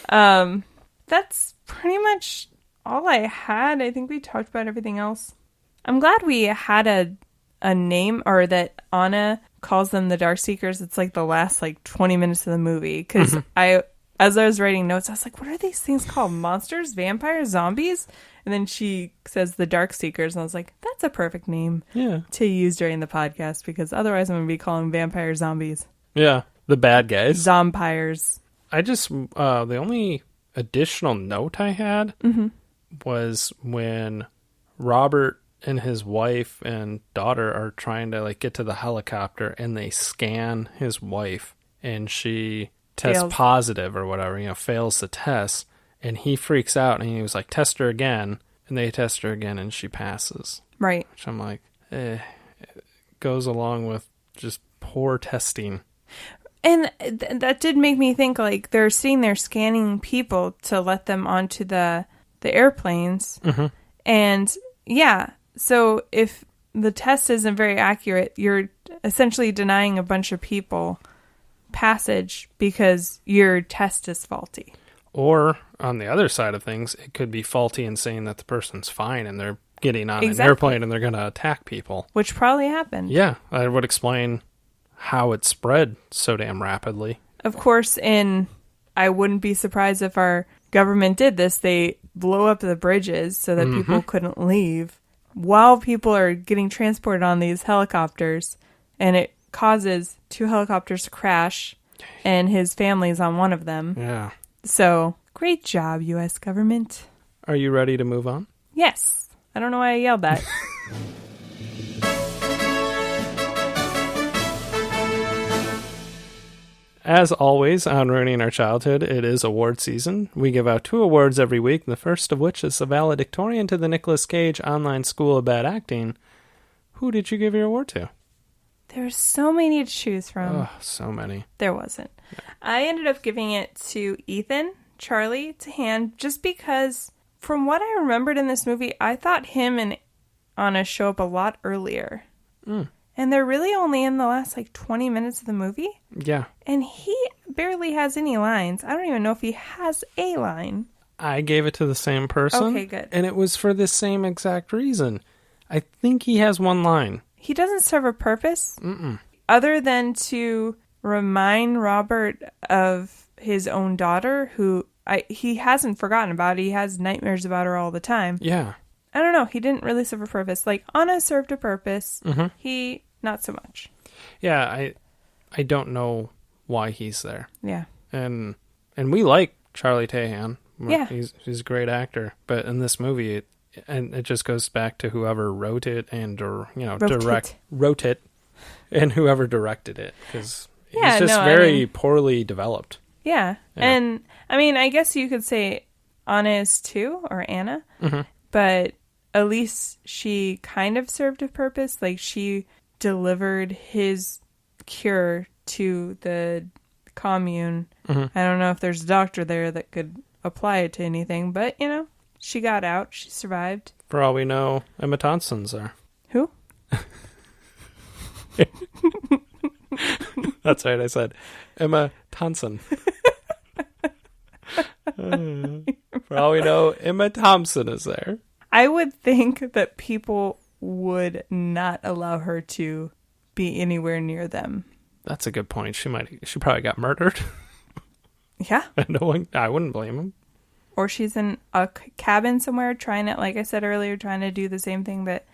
Speaker 1: That's pretty much all I had. I think we talked about everything else. I'm glad we had a name, or that Anna calls them the Darkseekers. It's like the last 20 minutes of the movie. Because as I was writing notes, I was like, what are these things called? Monsters? Vampires? Zombies? And then she says the Darkseekers, and I was like, that's a perfect name to use during the podcast, because otherwise I'm going to be calling vampire zombies.
Speaker 2: Yeah, the bad guys.
Speaker 1: Zompires.
Speaker 2: I just, the only additional note I had was when Robert and his wife and daughter are trying to get to the helicopter, and they scan his wife, and she tests positive or whatever, fails the test. And he freaks out, and he was like, test her again. And they test her again, and she passes.
Speaker 1: Right.
Speaker 2: Which I'm like, it goes along with just poor testing.
Speaker 1: And that did make me think, they're sitting there scanning people to let them onto the airplanes. Mm-hmm. And, yeah, so if the test isn't very accurate, you're essentially denying a bunch of people passage because your test is faulty. Or,
Speaker 2: on the other side of things, it could be faulty in saying that the person's fine and they're getting on an airplane and they're going to attack people.
Speaker 1: Which probably happened.
Speaker 2: Yeah, that would explain how it spread so damn rapidly.
Speaker 1: Of course, I wouldn't be surprised if our government did this. They blow up the bridges so that people couldn't leave while people are getting transported on these helicopters. And it causes 2 helicopters to crash, and his family's on one of them.
Speaker 2: Yeah.
Speaker 1: So, great job, U.S. government.
Speaker 2: Are you ready to move on?
Speaker 1: Yes. I don't know why I yelled that.
Speaker 2: As always, on Ruining Our Childhood, it is award season. We give out 2 awards every week, the first of which is the valedictorian to the Nicolas Cage Online School of Bad Acting. Who did you give your award to?
Speaker 1: There's so many to choose from.
Speaker 2: Oh, so many.
Speaker 1: There wasn't. Yeah. I ended up giving it to Ethan, Charlie, to Han, just because from what I remembered in this movie, I thought him and Anna show up a lot earlier. Mm. And they're really only in the last 20 minutes of the movie.
Speaker 2: Yeah.
Speaker 1: And he barely has any lines. I don't even know if he has a line.
Speaker 2: I gave it to the same person.
Speaker 1: Okay, good.
Speaker 2: And it was for the same exact reason. I think he has one line.
Speaker 1: He doesn't serve a purpose other than to remind Robert of his own daughter, who he hasn't forgotten about. He has nightmares about her all the time.
Speaker 2: Yeah.
Speaker 1: I don't know. He didn't really serve a purpose. Anna served a purpose. Mm-hmm. He, not so much.
Speaker 2: Yeah, I don't know why he's there.
Speaker 1: Yeah.
Speaker 2: And we like Charlie Tahan.
Speaker 1: Yeah.
Speaker 2: He's a great actor. But in this movie, it just goes back to whoever wrote it and, wrote it and whoever directed it. Because he's just very poorly developed.
Speaker 1: Yeah. And, I guess you could say Anna is too, or Anna. Mm-hmm. But at least she kind of served a purpose. She delivered his cure to the commune. Mm-hmm. I don't know if there's a doctor there that could apply it to anything, but, she got out. She survived.
Speaker 2: For all we know, Emma Thompson's there.
Speaker 1: Who?
Speaker 2: That's right, I said Emma Thompson. For all we know, Emma Thompson is there.
Speaker 1: I would think that people would not allow her to be anywhere near them.
Speaker 2: That's a good point. She probably got murdered.
Speaker 1: Yeah.
Speaker 2: I wouldn't blame him.
Speaker 1: Or she's in a cabin somewhere trying to, like I said earlier, trying to do the same thing that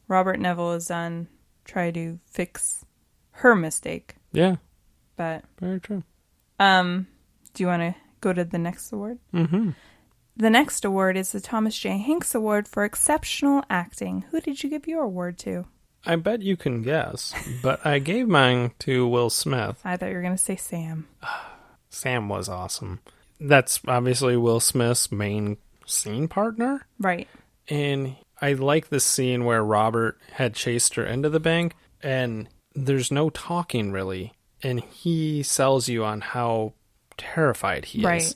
Speaker 1: Robert Neville has done, try to fix her mistake.
Speaker 2: Yeah.
Speaker 1: But
Speaker 2: very true.
Speaker 1: Do you want to go to the next award?
Speaker 2: Mm-hmm.
Speaker 1: The next award is the Thomas J. Hanks Award for Exceptional Acting. Who did you give your award to?
Speaker 2: I bet you can guess, but I gave mine to Will Smith.
Speaker 1: I thought you were going to say Sam.
Speaker 2: Sam was awesome. That's obviously Will Smith's main scene partner.
Speaker 1: Right.
Speaker 2: And I like the scene where Robert had chased her into the bank, and there's no talking really. And he sells you on how terrified he is.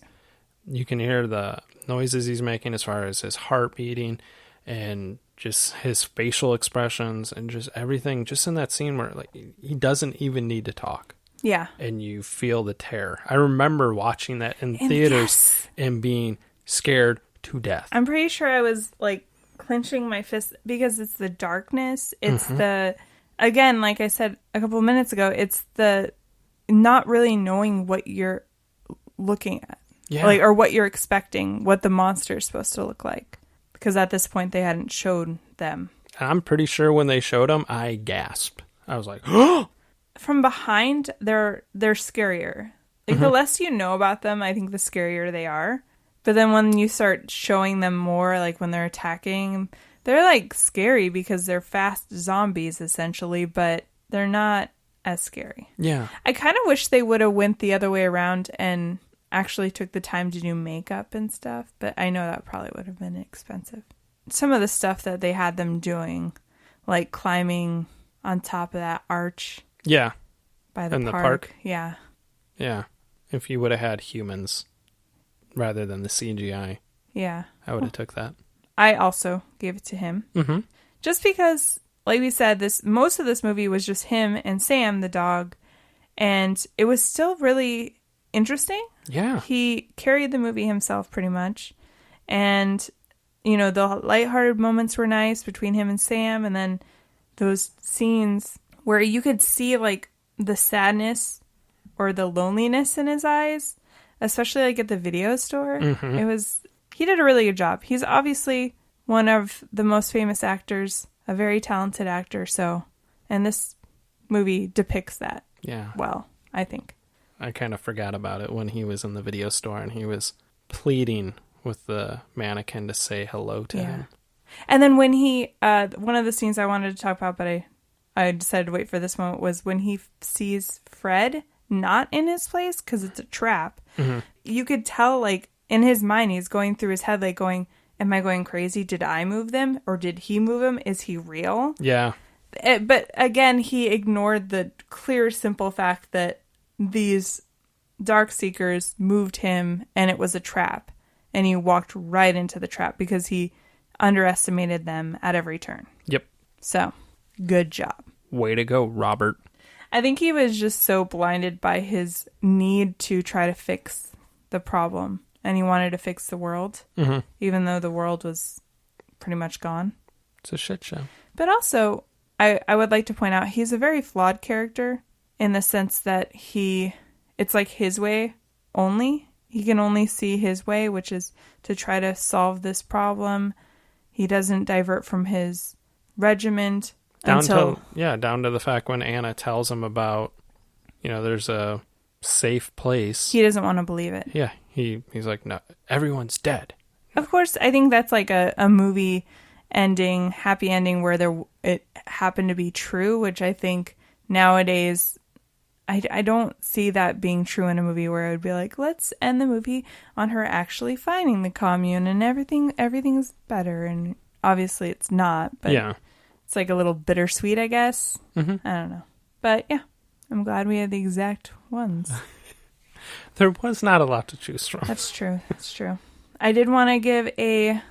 Speaker 2: You can hear the noises he's making as far as his heart beating and just his facial expressions and just everything just in that scene where he doesn't even need to talk.
Speaker 1: Yeah.
Speaker 2: And you feel the terror. I remember watching that in theaters and being scared to death.
Speaker 1: I'm pretty sure I was like clenching my fist because it's the darkness. It's the, again, like I said a couple of minutes ago, it's the not really knowing what you're looking at. Yeah. Like, or what you're expecting, what the monster is supposed to look like. Because at this point, they hadn't showed them.
Speaker 2: I'm pretty sure when they showed them, I gasped. I was like, oh!
Speaker 1: From behind, they're scarier. Like, the less you know about them, I think the scarier they are. But then when you start showing them more, like when they're attacking, they're like scary because they're fast zombies, essentially, but they're not as scary.
Speaker 2: Yeah.
Speaker 1: I kind of wish they would have went the other way around and actually took the time to do makeup and stuff, but I know that probably would have been expensive. Some of the stuff that they had them doing, like climbing on top of that arch.
Speaker 2: Yeah.
Speaker 1: By the
Speaker 2: in
Speaker 1: park.
Speaker 2: The park.
Speaker 1: Yeah.
Speaker 2: Yeah. If you would have had humans rather than the CGI.
Speaker 1: Yeah.
Speaker 2: I would have took that.
Speaker 1: I also gave it to him.
Speaker 2: Mm-hmm.
Speaker 1: Just because, like we said, most of this movie was just him and Sam, the dog, and it was still really interesting.
Speaker 2: Yeah.
Speaker 1: He carried the movie himself pretty much. And, you know, the lighthearted moments were nice between him and Sam. And then those scenes where you could see, like, the sadness or the loneliness in his eyes, especially, like, at the video store. Mm-hmm. He did a really good job. He's obviously one of the most famous actors, a very talented actor. So, and this movie depicts that.
Speaker 2: Yeah.
Speaker 1: Well, I think.
Speaker 2: I kind of forgot about it when he was in the video store and he was pleading with the mannequin to say hello to him.
Speaker 1: And then when he, one of the scenes I wanted to talk about, but I decided to wait for this moment, was when he sees Fred not in his place because it's a trap. Mm-hmm. You could tell, like, in his mind, he's going through his head, like going, am I going crazy? Did I move them? Or did he move them? Is he real?
Speaker 2: Yeah.
Speaker 1: But again, he ignored the clear, simple fact that these dark seekers moved him and it was a trap. And he walked right into the trap because he underestimated them at every turn.
Speaker 2: Yep.
Speaker 1: So, good job.
Speaker 2: Way to go, Robert.
Speaker 1: I think he was just so blinded by his need to try to fix the problem. And he wanted to fix the world, even though the world was pretty much gone.
Speaker 2: It's a shit show.
Speaker 1: But also, I would like to point out, he's a very flawed character in the sense that it's like his way only. He can only see his way, which is to try to solve this problem. He doesn't divert from his regiment
Speaker 2: down to the fact when Anna tells him about, you know, there's a safe place.
Speaker 1: He doesn't want to believe it.
Speaker 2: Yeah, he's like, no, everyone's dead.
Speaker 1: Of course, I think that's like a movie ending, happy ending where it happened to be true, which I think nowadays I don't see that being true in a movie where it would be like, let's end the movie on her actually finding the commune and everything's better. And obviously it's not, but it's like a little bittersweet, I guess. Mm-hmm. I don't know. But yeah, I'm glad we had the exact ones.
Speaker 2: There was not a lot to choose from.
Speaker 1: That's true. That's true. I did want to give a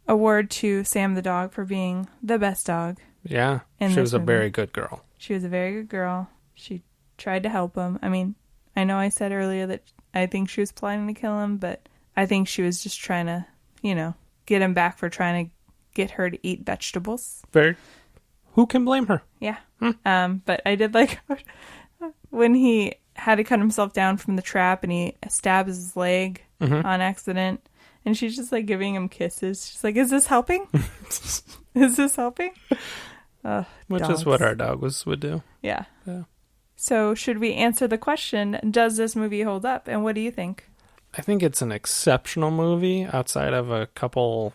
Speaker 1: award to Sam the dog for being the best dog.
Speaker 2: Yeah, she was a very good girl.
Speaker 1: She was a very good girl. She tried to help him. I mean, I know I said earlier that I think she was plotting to kill him, but I think she was just trying to, you know, get him back for trying to get her to eat vegetables.
Speaker 2: Who can blame her?
Speaker 1: Yeah. But I did like when he had to cut himself down from the trap and he stabs his leg on accident. And she's just like giving him kisses. She's like, is this helping? Is this helping?
Speaker 2: Which is what our dog would do.
Speaker 1: Yeah. So should we answer the question, does this movie hold up? And what do you think?
Speaker 2: I think it's an exceptional movie outside of a couple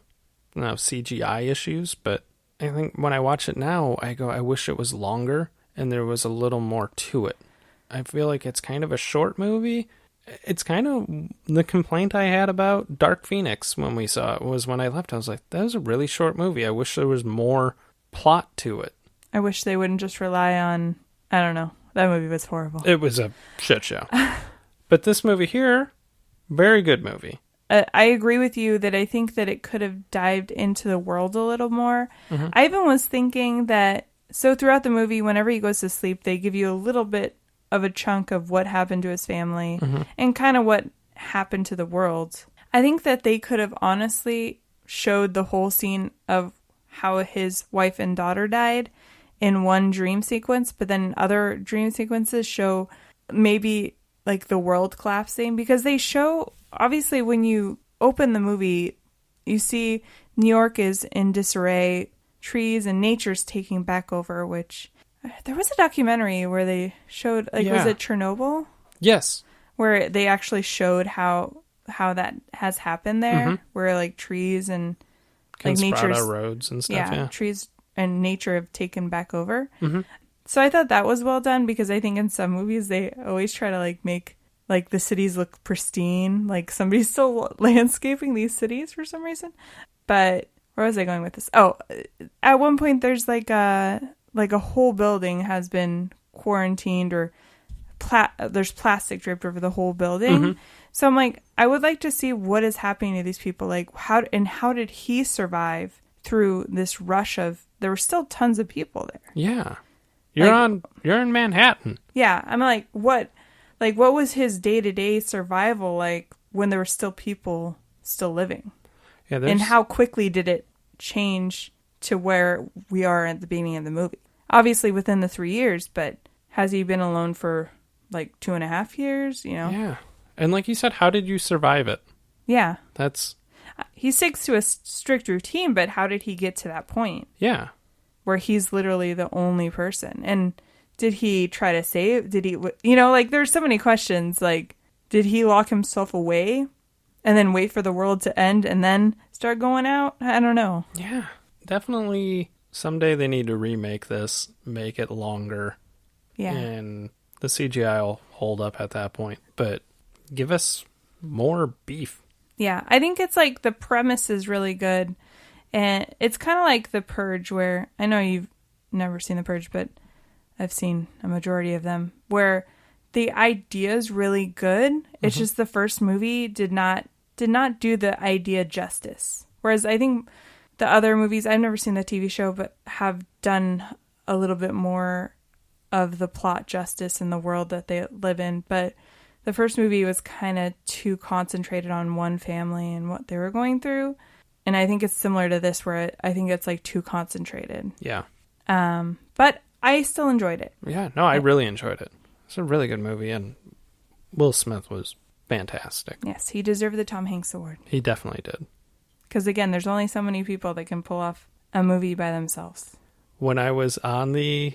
Speaker 2: CGI issues. But I think when I watch it now, I go, I wish it was longer and there was a little more to it. I feel like it's kind of a short movie. It's kind of the complaint I had about Dark Phoenix when we saw it was when I left. I was like, that was a really short movie. I wish there was more plot to it.
Speaker 1: I wish they wouldn't just rely on, I don't know. That movie was horrible.
Speaker 2: It was a shit show. But this movie here, very good movie.
Speaker 1: I agree with you that I think that it could have dived into the world a little more. I even was thinking that, so throughout the movie, whenever he goes to sleep, they give you a little bit of a chunk of what happened to his family and kind of what happened to the world. I think that they could have honestly showed the whole scene of how his wife and daughter died in one dream sequence, but then other dream sequences show maybe like the world collapsing, because they show, obviously when you open the movie, you see New York is in disarray, trees and nature's taking back over, which there was a documentary where they showed, like, was it Chernobyl?
Speaker 2: Yes.
Speaker 1: Where they actually showed how that has happened there, where like trees and like nature's
Speaker 2: roads and stuff. Yeah,
Speaker 1: trees and nature have taken back over. So I thought that was well done, because I think in some movies they always try to like make like the cities look pristine, like somebody's still landscaping these cities for some reason. But where was I going with this? Oh, at one point there's like a whole building has been quarantined, or there's plastic draped over the whole building. So I'm like, I would like to see what is happening to these people. Like, how did he survive through this rush of, there were still tons of people there.
Speaker 2: Yeah. You're in Manhattan.
Speaker 1: Yeah. I'm like, what was his day-to-day survival like when there were still people still living? Yeah. And how quickly did it change to where we are at the beginning of the movie? Obviously within the 3 years, but has he been alone for like 2.5 years, you know?
Speaker 2: Yeah. And like you said, how did you survive it?
Speaker 1: Yeah.
Speaker 2: He
Speaker 1: sticks to a strict routine, but how did he get to that point?
Speaker 2: Yeah.
Speaker 1: Where he's literally the only person. And did he try to save? Did he, you know, like there's so many questions. Like, did he lock himself away and then wait for the world to end and then start going out? I don't know.
Speaker 2: Yeah. Definitely someday they need to remake this, make it longer.
Speaker 1: Yeah.
Speaker 2: And the CGI will hold up at that point. But give us more beef.
Speaker 1: Yeah, I think it's like the premise is really good. And it's kind of like The Purge, where I know you've never seen The Purge, but I've seen a majority of them, where the idea is really good. It's just the first movie did not do the idea justice. Whereas I think the other movies, I've never seen the TV show, but have done a little bit more of the plot justice in the world that they live in. But the first movie was kind of too concentrated on one family and what they were going through. And I think it's similar to this, where I think it's like too concentrated.
Speaker 2: Yeah.
Speaker 1: But I still enjoyed it.
Speaker 2: Yeah, no, I really enjoyed it. It's a really good movie, and Will Smith was fantastic.
Speaker 1: Yes, he deserved the Tom Hanks Award.
Speaker 2: He definitely did.
Speaker 1: Because again, there's only so many people that can pull off a movie by themselves.
Speaker 2: When I was on the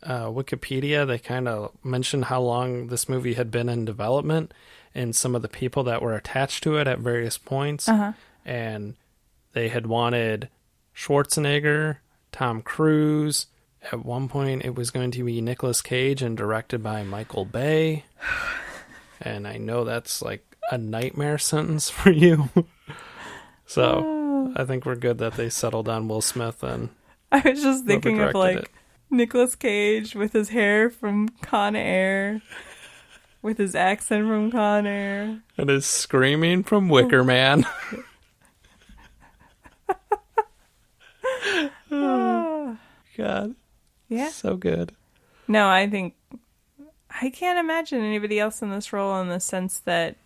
Speaker 2: Wikipedia, they kind of mentioned how long this movie had been in development and some of the people that were attached to it at various points. And they had wanted Schwarzenegger, Tom Cruise. At one point, it was going to be Nicolas Cage and directed by Michael Bay. And I know that's like a nightmare sentence for you. So I think we're good that they settled on Will Smith. And
Speaker 1: I was just thinking of like Nicolas Cage with his hair from Con Air, with his accent from Con Air,
Speaker 2: and his screaming from Wicker Man. Oh, God.
Speaker 1: Yeah.
Speaker 2: So good.
Speaker 1: No, I can't imagine anybody else in this role, in the sense that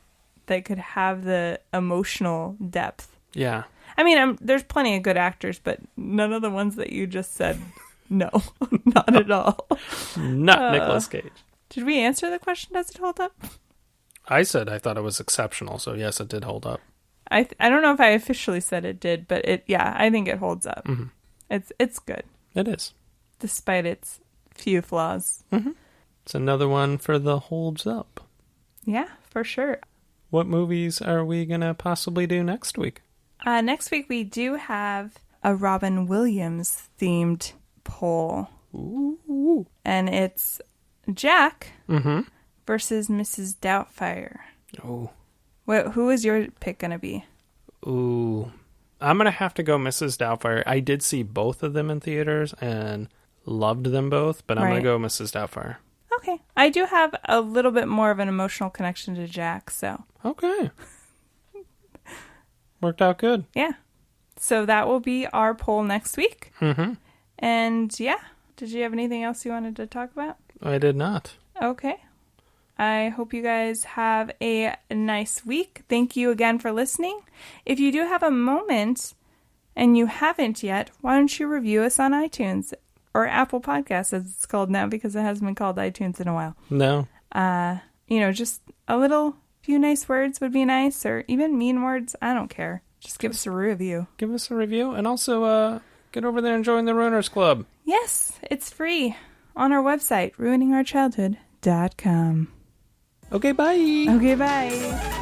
Speaker 1: they could have the emotional depth.
Speaker 2: Yeah.
Speaker 1: I mean, there's plenty of good actors, but none of the ones that you just said, no, not at all.
Speaker 2: Not Nicolas Cage.
Speaker 1: Did we answer the question, does it hold up?
Speaker 2: I said I thought it was exceptional, so yes, it did hold up.
Speaker 1: I don't know if I officially said it did, but I think it holds up. It's good.
Speaker 2: It is.
Speaker 1: Despite its few flaws.
Speaker 2: It's another one for the holds up.
Speaker 1: Yeah, for sure.
Speaker 2: What movies are we going to possibly do next week?
Speaker 1: Next week we do have a Robin Williams themed poll.
Speaker 2: Ooh.
Speaker 1: And it's Jack versus Mrs. Doubtfire.
Speaker 2: Oh.
Speaker 1: Who is your pick going to be?
Speaker 2: Ooh. I'm going to have to go Mrs. Doubtfire. I did see both of them in theaters and loved them both, but I'm going to go Mrs. Doubtfire.
Speaker 1: Okay. I do have a little bit more of an emotional connection to Jack, so.
Speaker 2: Okay. Worked out good.
Speaker 1: Yeah. So that will be our poll next week. And yeah, did you have anything else you wanted to talk about?
Speaker 2: I did not.
Speaker 1: Okay. I hope you guys have a nice week. Thank you again for listening. If you do have a moment and you haven't yet, why don't you review us on iTunes or Apple Podcasts, as it's called now, because it hasn't been called iTunes in a while.
Speaker 2: No.
Speaker 1: Just a few nice words would be nice, or even mean words. I don't care. Just give us a review.
Speaker 2: Give us a review, and also get over there and join the Ruiners Club.
Speaker 1: Yes, it's free on our website, ruiningourchildhood.com.
Speaker 2: Okay, bye.
Speaker 1: Okay, bye.